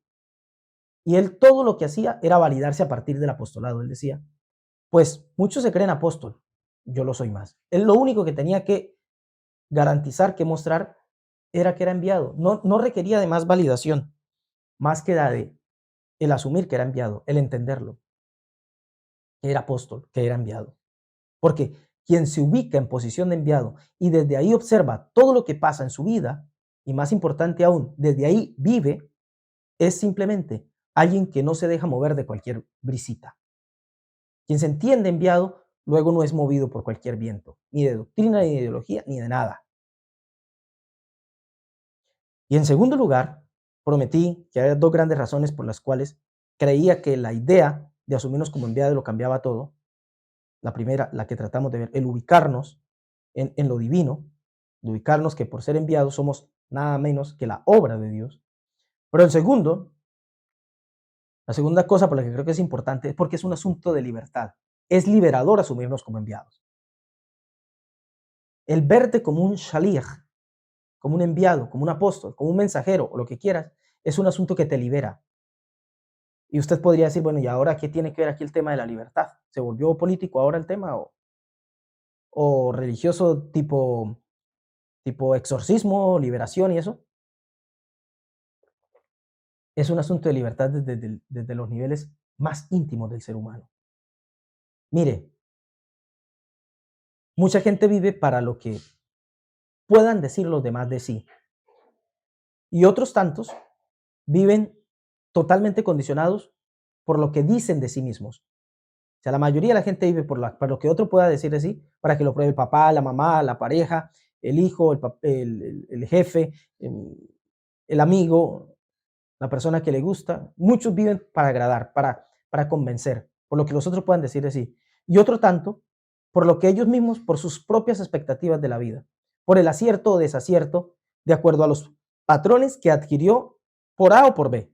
Y él todo lo que hacía era validarse a partir del apostolado. Él decía: pues muchos se creen apóstol, yo lo soy más. Él lo único que tenía que garantizar, que mostrar, era que era enviado. No requería de más validación, más que la de el asumir que era enviado, el entenderlo, que era apóstol, que era enviado. Porque quien se ubica en posición de enviado y desde ahí observa todo lo que pasa en su vida, y más importante aún, desde ahí vive, es simplemente alguien que no se deja mover de cualquier brisita. Quien se entiende enviado, luego no es movido por cualquier viento, ni de doctrina, ni de ideología, ni de nada. Y en segundo lugar, prometí que había dos grandes razones por las cuales creía que la idea de asumirnos como enviados lo cambiaba todo. La primera, la que tratamos de ver, el ubicarnos en lo divino, de ubicarnos que por ser enviados somos nada menos que la obra de Dios. Pero el segundo, la segunda cosa por la que creo que es importante es porque es un asunto de libertad. Es liberador asumirnos como enviados. El verte como un shaliach, como un enviado, como un apóstol, como un mensajero o lo que quieras, es un asunto que te libera. Y usted podría decir, bueno, ¿y ahora qué tiene que ver aquí el tema de la libertad? ¿Se volvió político ahora el tema o religioso tipo exorcismo, liberación y eso? Es un asunto de libertad desde los niveles más íntimos del ser humano. Mire, mucha gente vive para lo que puedan decir los demás de sí. Y otros tantos viven totalmente condicionados por lo que dicen de sí mismos. O sea, la mayoría de la gente vive por lo que otro pueda decir de sí, para que lo pruebe el papá, la mamá, la pareja, el hijo, el jefe, el amigo, la persona que le gusta. Muchos viven para agradar, para convencer, por lo que los otros puedan decir de sí. Y otro tanto, por lo que ellos mismos, por sus propias expectativas de la vida, por el acierto o desacierto, de acuerdo a los patrones que adquirió por A o por B,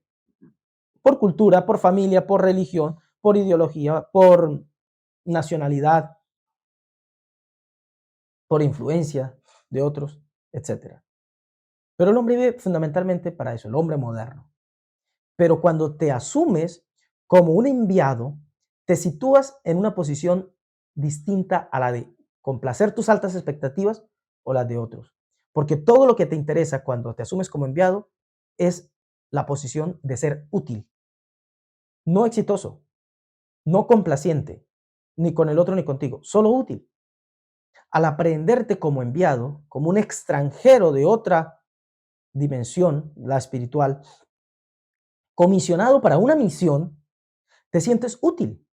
por cultura, por familia, por religión, por ideología, por nacionalidad, por influencia de otros, etcétera. Pero el hombre vive fundamentalmente para eso, el hombre moderno. Pero cuando te asumes como un enviado, te sitúas en una posición distinta a la de complacer tus altas expectativas o las de otros. Porque todo lo que te interesa cuando te asumes como enviado es la posición de ser útil, no exitoso, no complaciente, ni con el otro ni contigo, solo útil. Al aprenderte como enviado, como un extranjero de otra dimensión, la espiritual, comisionado para una misión, te sientes útil.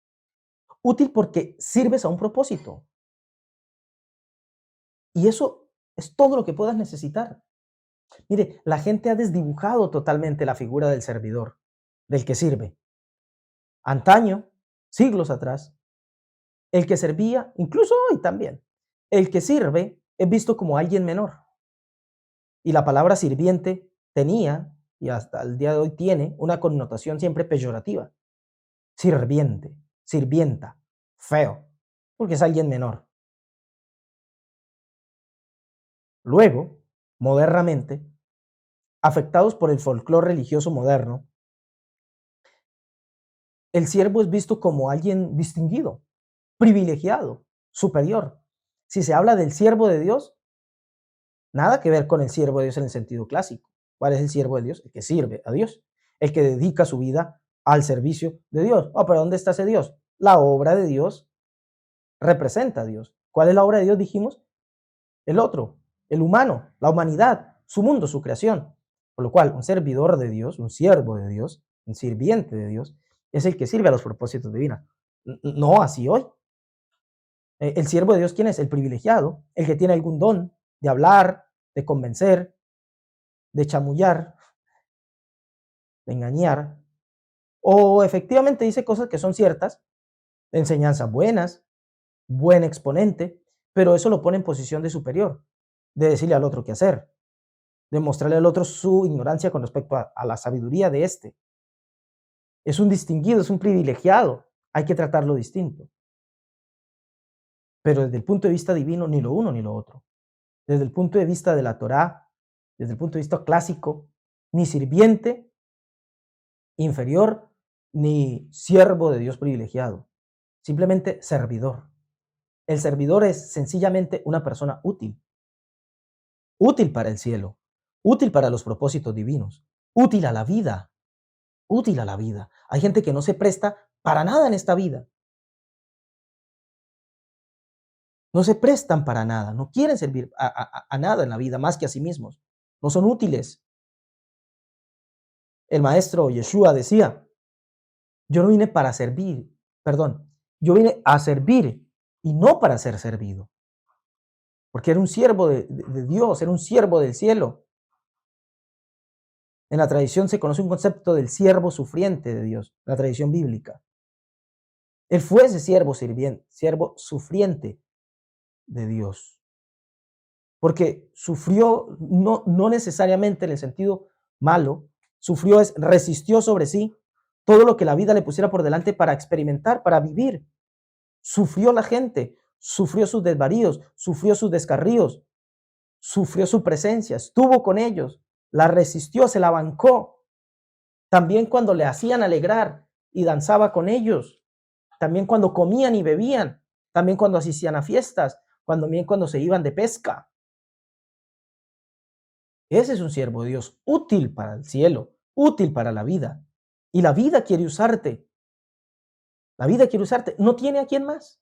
Útil porque sirves a un propósito. Y eso es todo lo que puedas necesitar. Mire, la gente ha desdibujado totalmente la figura del servidor, del que sirve. Antaño, siglos atrás, el que servía, incluso hoy también, el que sirve es visto como alguien menor. Y la palabra sirviente tenía, y hasta el día de hoy tiene, una connotación siempre peyorativa. Sirviente, sirvienta, feo, porque es alguien menor. Luego, modernamente, afectados por el folclore religioso moderno, el siervo es visto como alguien distinguido, privilegiado, superior. Si se habla del siervo de Dios, nada que ver con el siervo de Dios en el sentido clásico. ¿Cuál es el siervo de Dios? El que sirve a Dios, el que dedica su vida al servicio de Dios. Oh, pero ¿dónde está ese Dios? La obra de Dios representa a Dios. ¿Cuál es la obra de Dios? Dijimos, el otro, el humano, la humanidad, su mundo, su creación. Por lo cual, un servidor de Dios, un siervo de Dios, un sirviente de Dios, es el que sirve a los propósitos divinos. No así hoy. El siervo de Dios, ¿quién es? El privilegiado, el que tiene algún don de hablar, de convencer, de chamullar, de engañar, o efectivamente dice cosas que son ciertas, enseñanzas buenas, buen exponente, pero eso lo pone en posición de superior, de decirle al otro qué hacer, de mostrarle al otro su ignorancia con respecto a la sabiduría de este. Es un distinguido, es un privilegiado, hay que tratarlo distinto. Pero desde el punto de vista divino, ni lo uno ni lo otro. Desde el punto de vista de la Torá, desde el punto de vista clásico, ni sirviente inferior, ni siervo de Dios privilegiado, simplemente servidor. El servidor es sencillamente una persona útil, útil para el cielo, útil para los propósitos divinos, útil a la vida, útil a la vida. Hay gente que no se presta para nada en esta vida. No se prestan para nada, no quieren servir a nada en la vida más que a sí mismos. No son útiles. El maestro Yeshua decía, yo no vine para servir, perdón, yo vine a servir y no para ser servido. Porque era un siervo de Dios, era un siervo del cielo. En la tradición se conoce un concepto del siervo sufriente de Dios, la tradición bíblica. Él fue ese siervo sufriente de Dios, porque sufrió no necesariamente en el sentido malo, sufrió resistió sobre sí todo lo que la vida le pusiera por delante para experimentar, para vivir. Sufrió la gente, sufrió sus desvaríos, sufrió sus descarríos, sufrió su presencia, estuvo con ellos, la resistió, se la bancó. También cuando le hacían alegrar y danzaba con ellos, también cuando comían y bebían, también cuando asistían a fiestas, también cuando se iban de pesca. Ese es un siervo de Dios, útil para el cielo, útil para la vida. Y la vida quiere usarte. La vida quiere usarte. No tiene a quién más.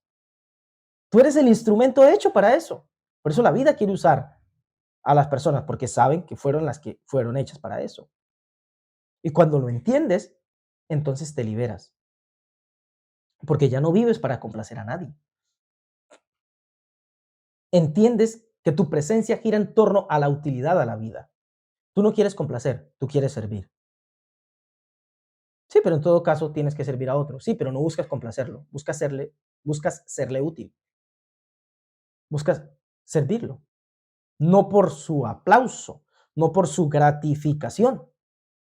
Tú eres el instrumento hecho para eso. Por eso la vida quiere usar a las personas, porque saben que fueron las que fueron hechas para eso. Y cuando lo entiendes, entonces te liberas. Porque ya no vives para complacer a nadie. Entiendes que tu presencia gira en torno a la utilidad a la vida. Tú no quieres complacer, tú quieres servir. Sí, pero en todo caso tienes que servir a otro. Sí, pero no buscas complacerlo, buscas serle útil, buscas servirlo. No por su aplauso, no por su gratificación,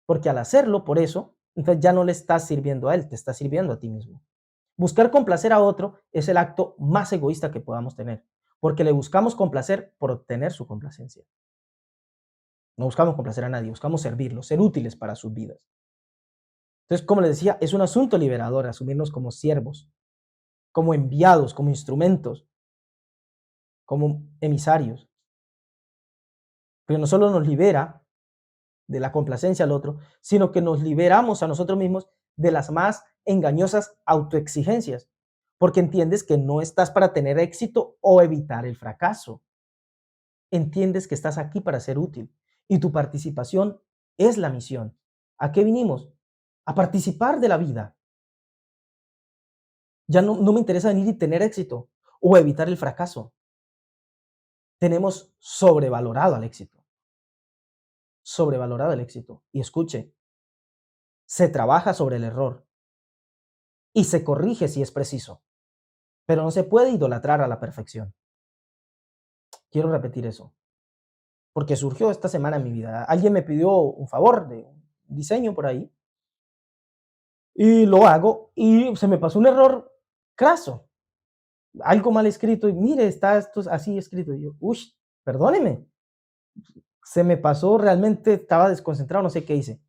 porque al hacerlo por eso, entonces ya no le estás sirviendo a él, te estás sirviendo a ti mismo. Buscar complacer a otro es el acto más egoísta que podamos tener, porque le buscamos complacer por obtener su complacencia. No buscamos complacer a nadie, buscamos servirlo, ser útiles para sus vidas. Entonces, como les decía, es un asunto liberador asumirnos como siervos, como enviados, como instrumentos, como emisarios. Pero no solo nos libera de la complacencia al otro, sino que nos liberamos a nosotros mismos de las más engañosas autoexigencias, porque entiendes que no estás para tener éxito o evitar el fracaso. Entiendes que estás aquí para ser útil y tu participación es la misión. ¿A qué vinimos? A participar de la vida. Ya no me interesa venir y tener éxito o evitar el fracaso. Tenemos sobrevalorado el éxito. Sobrevalorado el éxito. Y escuche, se trabaja sobre el error y se corrige si es preciso, pero no se puede idolatrar a la perfección. Quiero repetir eso, porque surgió esta semana en mi vida. Alguien me pidió un favor de un diseño por ahí y lo hago y se me pasó un error craso, algo mal escrito y mire, está esto así escrito. Y yo, uy, perdóneme, se me pasó, realmente estaba desconcentrado, no sé qué hice.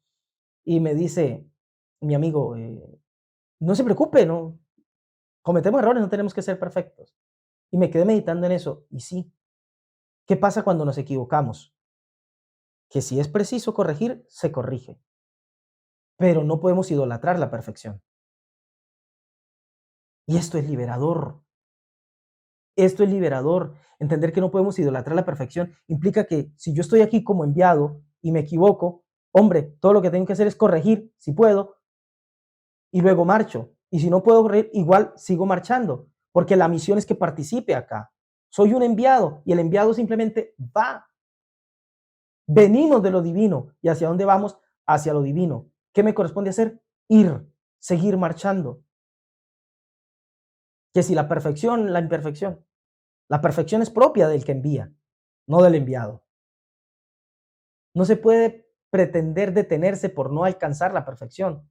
Y me dice mi amigo, no se preocupe, no cometemos errores, no tenemos que ser perfectos. Y me quedé meditando en eso. Y sí, ¿qué pasa cuando nos equivocamos? Que si es preciso corregir, se corrige. Pero no podemos idolatrar la perfección. Y esto es liberador. Esto es liberador. Entender que no podemos idolatrar la perfección implica que si yo estoy aquí como enviado y me equivoco, hombre, todo lo que tengo que hacer es corregir, si puedo, y luego marcho. Y si no puedo corregir, igual sigo marchando, porque la misión es que participe acá. Soy un enviado y el enviado simplemente va. Venimos de lo divino y hacia dónde vamos, hacia lo divino. ¿Qué me corresponde hacer? Ir, seguir marchando. Que si la perfección, la imperfección. La perfección es propia del que envía, no del enviado. No se puede pretender detenerse por no alcanzar la perfección,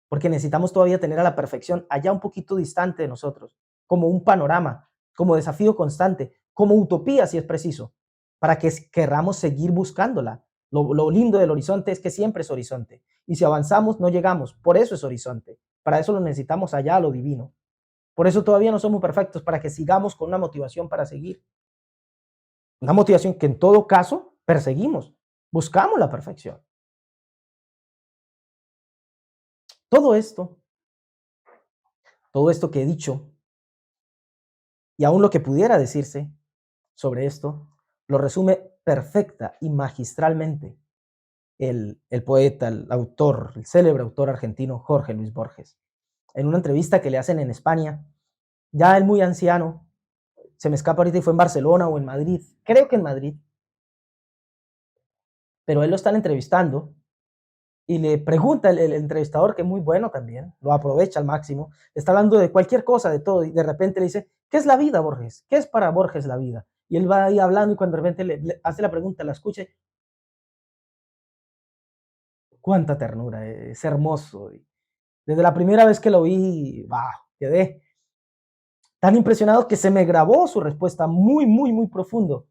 porque necesitamos todavía tener a la perfección allá un poquito distante de nosotros, como un panorama, como desafío constante, como utopía si es preciso, para que querramos seguir buscándola. Lo lindo del horizonte es que siempre es horizonte, y si avanzamos no llegamos, por eso es horizonte, para eso lo necesitamos allá a lo divino. Por eso todavía no somos perfectos, para que sigamos con una motivación para seguir. Una motivación que en todo caso perseguimos, buscamos la perfección. Todo esto, todo esto que he dicho, y aún lo que pudiera decirse sobre esto, lo resume perfecta y magistralmente el poeta, el autor, el célebre autor argentino Jorge Luis Borges. En una entrevista que le hacen en España, ya él muy anciano, se me escapa ahorita y fue en Barcelona o en Madrid, creo que en Madrid, pero él lo están entrevistando y le pregunta el entrevistador, que es muy bueno también, lo aprovecha al máximo, está hablando de cualquier cosa, de todo, y de repente le dice, ¿qué es la vida, Borges? ¿Qué es para Borges la vida? Y él va ahí hablando y cuando de repente le hace la pregunta, la escuche, cuánta ternura, es hermoso. Y desde la primera vez que lo vi, wow, quedé tan impresionado que se me grabó su respuesta muy, muy, muy profundo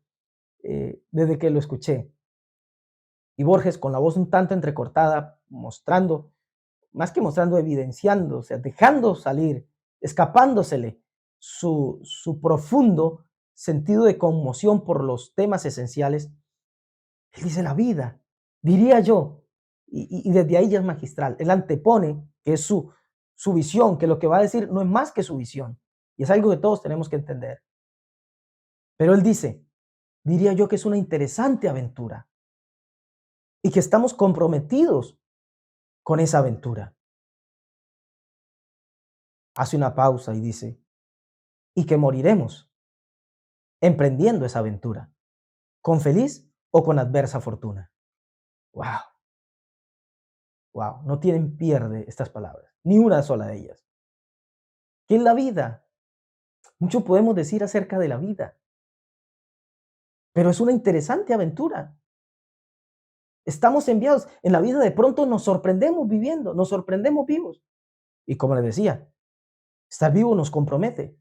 desde que lo escuché. Y Borges, con la voz un tanto entrecortada, mostrando, más que mostrando, evidenciando, o sea, dejando salir, escapándosele su profundo sentido de conmoción por los temas esenciales. Él dice la vida, diría yo, y desde ahí ya es magistral. Él antepone que es su visión, que lo que va a decir no es más que su visión. Y es algo que todos tenemos que entender. Pero él dice, diría yo que es una interesante aventura y que estamos comprometidos con esa aventura. Hace una pausa y dice, y que moriremos emprendiendo esa aventura, con feliz o con adversa fortuna. Wow, wow, no tienen pierde estas palabras, ni una sola de ellas. ¿Qué es la vida? Mucho podemos decir acerca de la vida, pero es una interesante aventura. Estamos enviados en la vida, de pronto nos sorprendemos viviendo, nos sorprendemos vivos. Y como les decía, estar vivo nos compromete.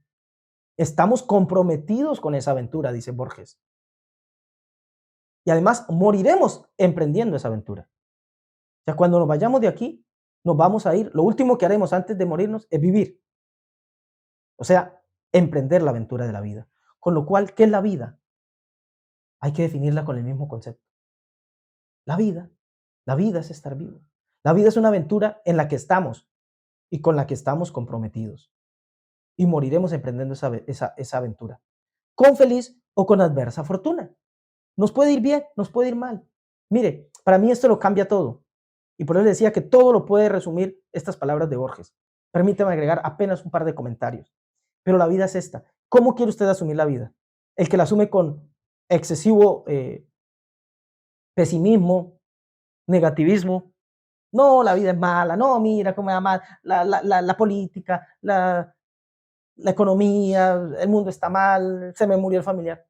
Estamos comprometidos con esa aventura, dice Borges. Y además moriremos emprendiendo esa aventura. O sea, cuando nos vayamos de aquí, nos vamos a ir. Lo último que haremos antes de morirnos es vivir. O sea, emprender la aventura de la vida. Con lo cual, ¿qué es la vida? Hay que definirla con el mismo concepto. La vida, la vida es estar vivo. La vida es una aventura en la que estamos y con la que estamos comprometidos. Y moriremos emprendiendo esa aventura. Con feliz o con adversa fortuna. Nos puede ir bien, nos puede ir mal. Mire, para mí esto lo cambia todo. Y por eso decía que todo lo puede resumir estas palabras de Borges. Permítame agregar apenas un par de comentarios. Pero la vida es esta. ¿Cómo quiere usted asumir la vida? El que la asume con excesivo pesimismo, negativismo. No, la vida es mala. No, mira cómo va mal. La política, la economía, el mundo está mal, se me murió el familiar.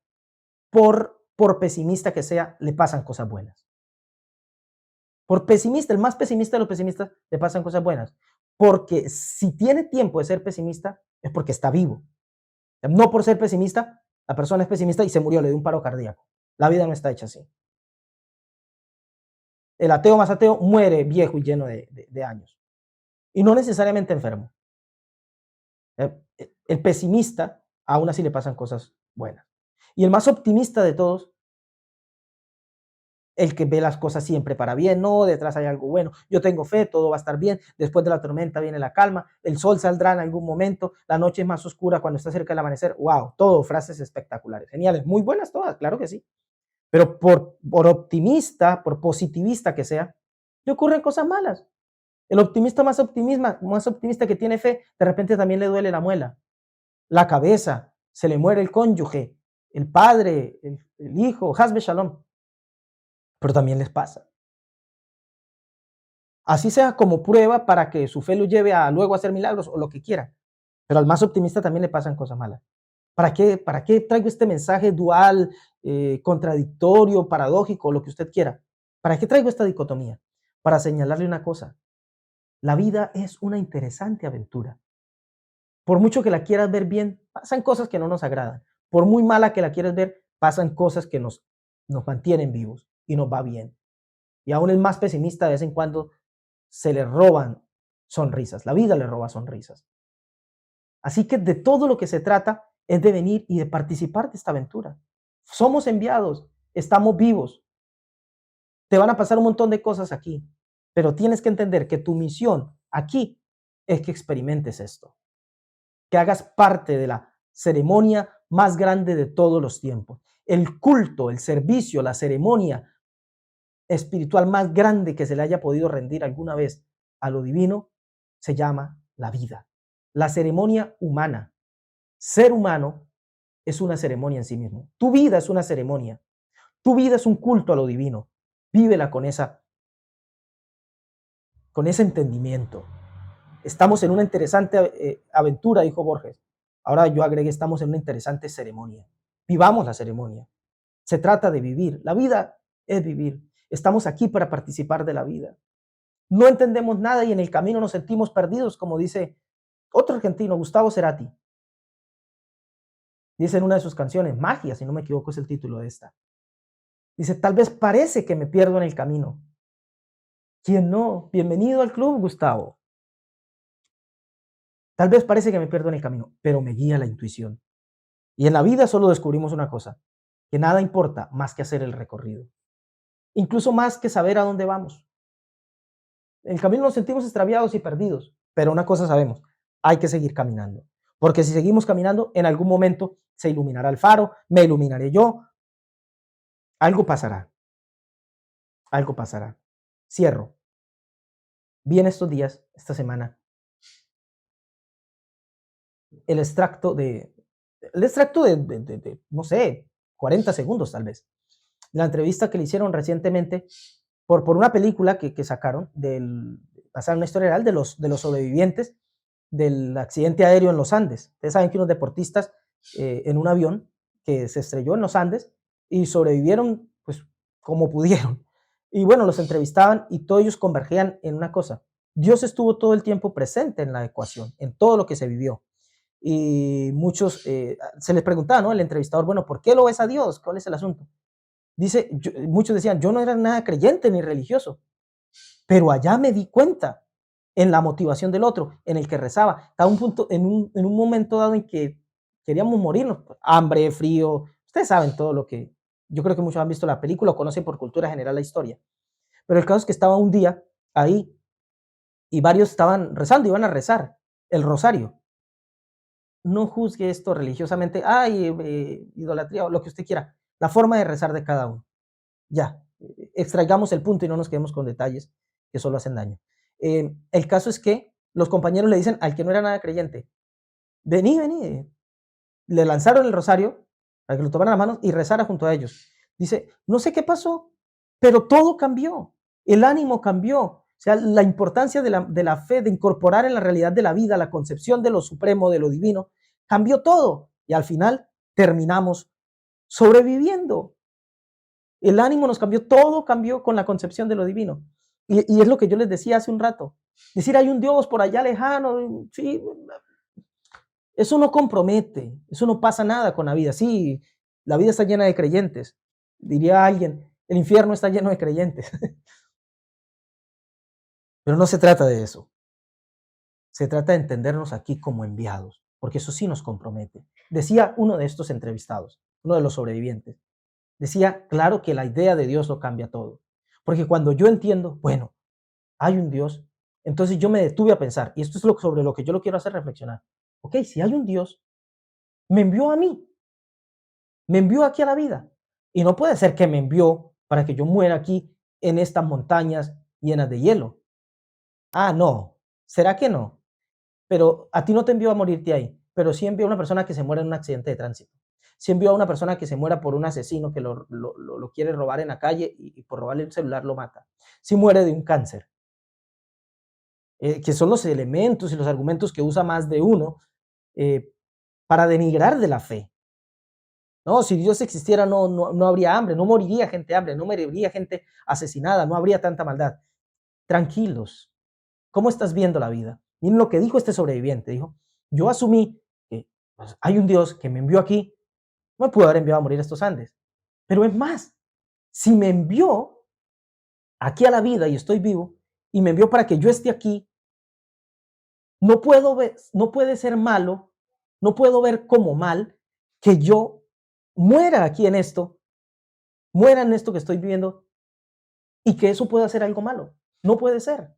Por pesimista que sea, le pasan cosas buenas. Por pesimista, el más pesimista de los pesimistas, le pasan cosas buenas. Porque si tiene tiempo de ser pesimista, es porque está vivo. No por ser pesimista, la persona es pesimista y se murió, le dio un paro cardíaco. La vida no está hecha así. El ateo más ateo muere viejo y lleno de años. Y no necesariamente enfermo. El pesimista, aún así le pasan cosas buenas. Y el más optimista de todos, el que ve las cosas siempre para bien, no, detrás hay algo bueno, yo tengo fe, todo va a estar bien, después de la tormenta viene la calma, el sol saldrá en algún momento, la noche es más oscura cuando está cerca del amanecer, wow, todo, frases espectaculares, geniales, muy buenas todas, claro que sí, pero por optimista, por positivista que sea, le ocurren cosas malas. El optimista más optimista que tiene fe, de repente también le duele la muela, la cabeza, se le muere el cónyuge, el padre, el hijo, Hasbe Shalom, pero también les pasa. Así sea como prueba para que su fe lo lleve a luego hacer milagros o lo que quiera. Pero al más optimista también le pasan cosas malas. Para qué traigo este mensaje dual, contradictorio, paradójico, lo que usted quiera? ¿Para qué traigo esta dicotomía? Para señalarle una cosa. La vida es una interesante aventura. Por mucho que la quieras ver bien, pasan cosas que no nos agradan. Por muy mala que la quieras ver, pasan cosas que nos mantienen vivos y nos va bien. Y aún el más pesimista de vez en cuando se le roban sonrisas, la vida le roba sonrisas. Así que de todo lo que se trata es de venir y de participar de esta aventura. Somos enviados, estamos vivos. Te van a pasar un montón de cosas aquí, pero tienes que entender que tu misión aquí es que experimentes esto, que hagas parte de la ceremonia más grande de todos los tiempos. El culto, el servicio, la ceremonia espiritual más grande que se le haya podido rendir alguna vez a lo divino se llama la vida. La ceremonia humana. Ser humano es una ceremonia en sí mismo. Tu vida es una ceremonia. Tu vida es un culto a lo divino. Vívela con ese entendimiento. Estamos en una interesante aventura, dijo Borges. Ahora yo agregué, estamos en una interesante ceremonia. Vivamos la ceremonia. Se trata de vivir. La vida es vivir. Estamos aquí para participar de la vida. No entendemos nada y en el camino nos sentimos perdidos, como dice otro argentino, Gustavo Cerati. Dice en una de sus canciones, Magia, si no me equivoco, es el título de esta. Dice, tal vez parece que me pierdo en el camino. ¿Quién no? Bienvenido al club, Gustavo. Tal vez parece que me pierdo en el camino, pero me guía la intuición. Y en la vida solo descubrimos una cosa, que nada importa más que hacer el recorrido. Incluso más que saber a dónde vamos. En el camino nos sentimos extraviados y perdidos, pero una cosa sabemos, hay que seguir caminando. Porque si seguimos caminando, en algún momento se iluminará el faro, me iluminaré yo, algo pasará, algo pasará. Cierro. Vi en estos días, esta semana, el extracto de, no sé, 40 segundos tal vez, la entrevista que le hicieron recientemente por una película que sacaron, basada en una historia real de los sobrevivientes del accidente aéreo en los Andes. Ustedes saben que unos deportistas en un avión que se estrelló en los Andes y sobrevivieron pues como pudieron. Y bueno, los entrevistaban y todos ellos convergían en una cosa. Dios estuvo todo el tiempo presente en la ecuación, en todo lo que se vivió. Y muchos se les preguntaba, ¿no? El entrevistador, bueno, ¿por qué lo ves a Dios? ¿Cuál es el asunto? Dice, muchos decían, yo no era nada creyente ni religioso, pero allá me di cuenta en la motivación del otro, en el que rezaba. Estaba un punto, en un momento dado en que queríamos morirnos, hambre, frío, ustedes saben todo lo que, yo creo que muchos han visto la película o conocen por cultura general la historia. Pero el caso es que estaba un día ahí y varios estaban rezando, iban a rezar el rosario. No juzgue esto religiosamente, ay, idolatría o lo que usted quiera, la forma de rezar de cada uno. Ya, extraigamos el punto y no nos quedemos con detalles que solo hacen daño. El caso es que los compañeros le dicen al que no era nada creyente, vení, vení. Le lanzaron el rosario para que lo tomaran las manos y rezara junto a ellos. Dice, no sé qué pasó, pero todo cambió. El ánimo cambió. O sea, la importancia de la fe, de incorporar en la realidad de la vida la concepción de lo supremo, de lo divino, cambió todo. Y al final terminamos sobreviviendo. El ánimo nos cambió, todo cambió con la concepción de lo divino. Y es lo que yo les decía hace un rato. Decir, hay un Dios por allá lejano, sí, eso no compromete, eso no pasa nada con la vida. Sí, la vida está llena de creyentes. Diría alguien, el infierno está lleno de creyentes. Pero no se trata de eso. Se trata de entendernos aquí como enviados, porque eso sí nos compromete. Decía uno de estos entrevistados, uno de los sobrevivientes, decía, claro que la idea de Dios lo cambia todo. Porque cuando yo entiendo, bueno, hay un Dios, entonces yo me detuve a pensar, y esto es sobre lo que yo lo quiero hacer reflexionar. Ok, si hay un Dios, me envió a mí, me envió aquí a la vida. Y no puede ser que me envió para que yo muera aquí en estas montañas llenas de hielo. Ah, no. ¿Será que no? Pero a ti no te envió a morirte ahí, pero sí envió a una persona que se muera en un accidente de tránsito. Sí envió a una persona que se muera por un asesino que lo quiere robar en la calle y por robarle el celular lo mata. Sí muere de un cáncer. Que son los elementos y los argumentos que usa más de uno eh, para denigrar de la fe. No, si Dios existiera no habría hambre, no moriría gente de hambre, no moriría gente asesinada, no habría tanta maldad. Tranquilos, ¿cómo estás viendo la vida? Miren lo que dijo este sobreviviente, dijo, yo asumí que pues, hay un Dios que me envió aquí, no me pudo haber enviado a morir a estos Andes, pero es más, si me envió aquí a la vida y estoy vivo, y me envió para que yo esté aquí, no puedo ver, no puede ser malo, no puedo ver como mal que yo muera aquí en esto, muera en esto que estoy viviendo y que eso pueda ser algo malo. No puede ser.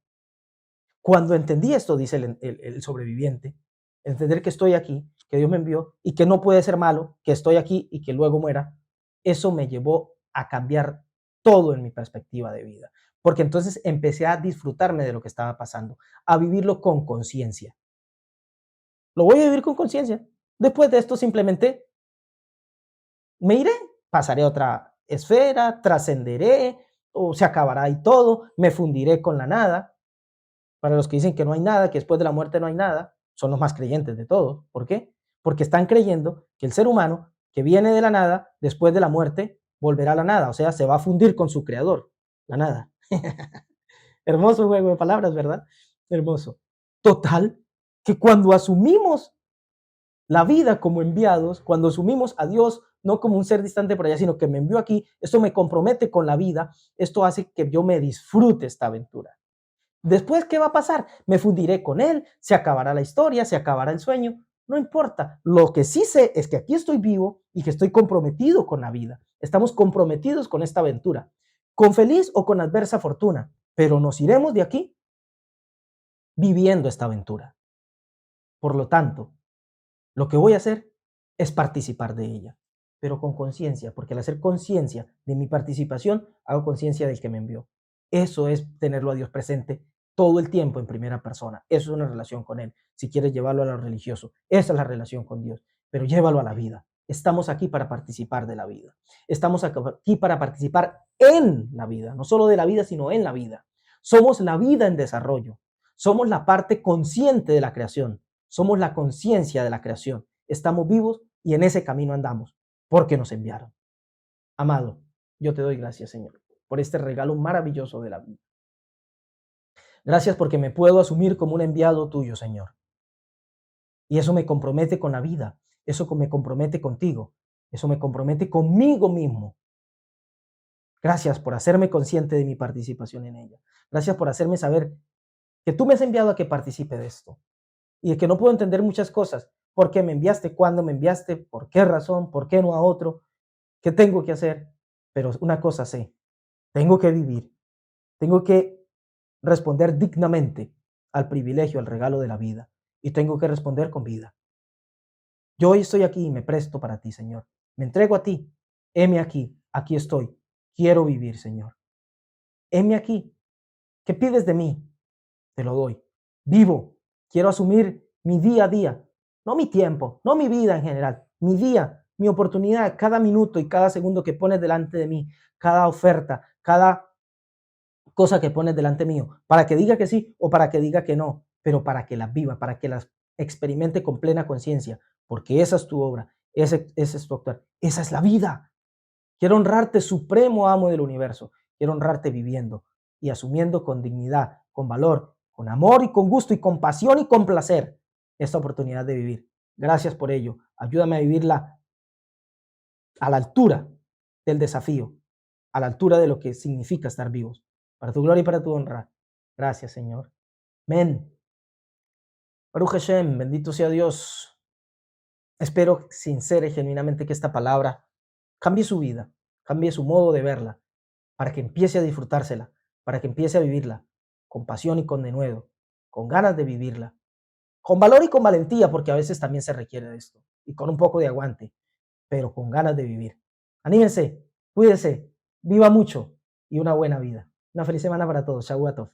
Cuando entendí esto, dice el sobreviviente, entender que estoy aquí, que Dios me envió y que no puede ser malo, que estoy aquí y que luego muera, eso me llevó a cambiar todo en mi perspectiva de vida. Porque entonces empecé a disfrutarme de lo que estaba pasando, a vivirlo con conciencia. Lo voy a vivir con conciencia. Después de esto simplemente me iré, pasaré a otra esfera, trascenderé o se acabará y todo, me fundiré con la nada. Para los que dicen que no hay nada, que después de la muerte no hay nada, son los más creyentes de todos. ¿Por qué? Porque están creyendo que el ser humano que viene de la nada, después de la muerte, volverá a la nada, o sea, se va a fundir con su creador, la nada. Hermoso juego de palabras, ¿verdad? Hermoso. Total, que cuando asumimos la vida como enviados, cuando asumimos a Dios no como un ser distante por allá, sino que me envió aquí, esto me compromete con la vida, esto hace que yo me disfrute esta aventura. Después, ¿qué va a pasar? Me fundiré con Él, se acabará la historia, se acabará el sueño, no importa. Lo que sí sé es que aquí estoy vivo y que estoy comprometido con la vida. Estamos comprometidos con esta aventura, con feliz o con adversa fortuna, pero nos iremos de aquí viviendo esta aventura. Por lo tanto, lo que voy a hacer es participar de ella, pero con conciencia, porque al hacer conciencia de mi participación, hago conciencia del que me envió. Eso es tenerlo a Dios presente todo el tiempo en primera persona. Eso es una relación con Él. Si quieres llevarlo a lo religioso, esa es la relación con Dios, pero llévalo a la vida. Estamos aquí para participar de la vida. Estamos aquí para participar en la vida, no solo de la vida, sino en la vida. Somos la vida en desarrollo. Somos la parte consciente de la creación. Somos la conciencia de la creación. Estamos vivos y en ese camino andamos porque nos enviaron. Amado, yo te doy gracias, Señor, por este regalo maravilloso de la vida. Gracias porque me puedo asumir como un enviado tuyo, Señor. Y eso me compromete con la vida. Eso me compromete contigo. Eso me compromete conmigo mismo. Gracias por hacerme consciente de mi participación en ella. Gracias por hacerme saber que tú me has enviado a que participe de esto. Y de que no puedo entender muchas cosas. ¿Por qué me enviaste? ¿Cuándo me enviaste? ¿Por qué razón? ¿Por qué no a otro? ¿Qué tengo que hacer? Pero una cosa sé, tengo que vivir, tengo que responder dignamente al privilegio, al regalo de la vida. Y tengo que responder con vida. Yo hoy estoy aquí y me presto para ti, Señor. Me entrego a ti. Heme aquí, aquí estoy. Quiero vivir, Señor. Heme aquí. ¿Qué pides de mí? Te lo doy. Vivo. Quiero asumir mi día a día. No mi tiempo, no mi vida en general. Mi día, mi oportunidad, cada minuto y cada segundo que pones delante de mí. Cada oferta, cada cosa que pones delante mío. Para que diga que sí o para que diga que no. Pero para que las viva, para que las experimente con plena conciencia. Porque esa es tu obra. Ese es tu actuar. Esa es la vida. Quiero honrarte, supremo amo del universo. Quiero honrarte viviendo y asumiendo con dignidad, con valor, con amor y con gusto y con pasión y con placer esta oportunidad de vivir. Gracias por ello. Ayúdame a vivirla a la altura del desafío, a la altura de lo que significa estar vivos. Para tu gloria y para tu honra. Gracias, Señor. Amén. Baruch Hashem, bendito sea Dios. Espero sincera y genuinamente que esta palabra cambie su vida, cambie su modo de verla, para que empiece a disfrutársela, para que empiece a vivirla con pasión y con denuedo, con ganas de vivirla, con valor y con valentía, porque a veces también se requiere de esto, y con un poco de aguante, pero con ganas de vivir. Anímense, cuídense, viva mucho y una buena vida. Una feliz semana para todos. Shavuot Tov.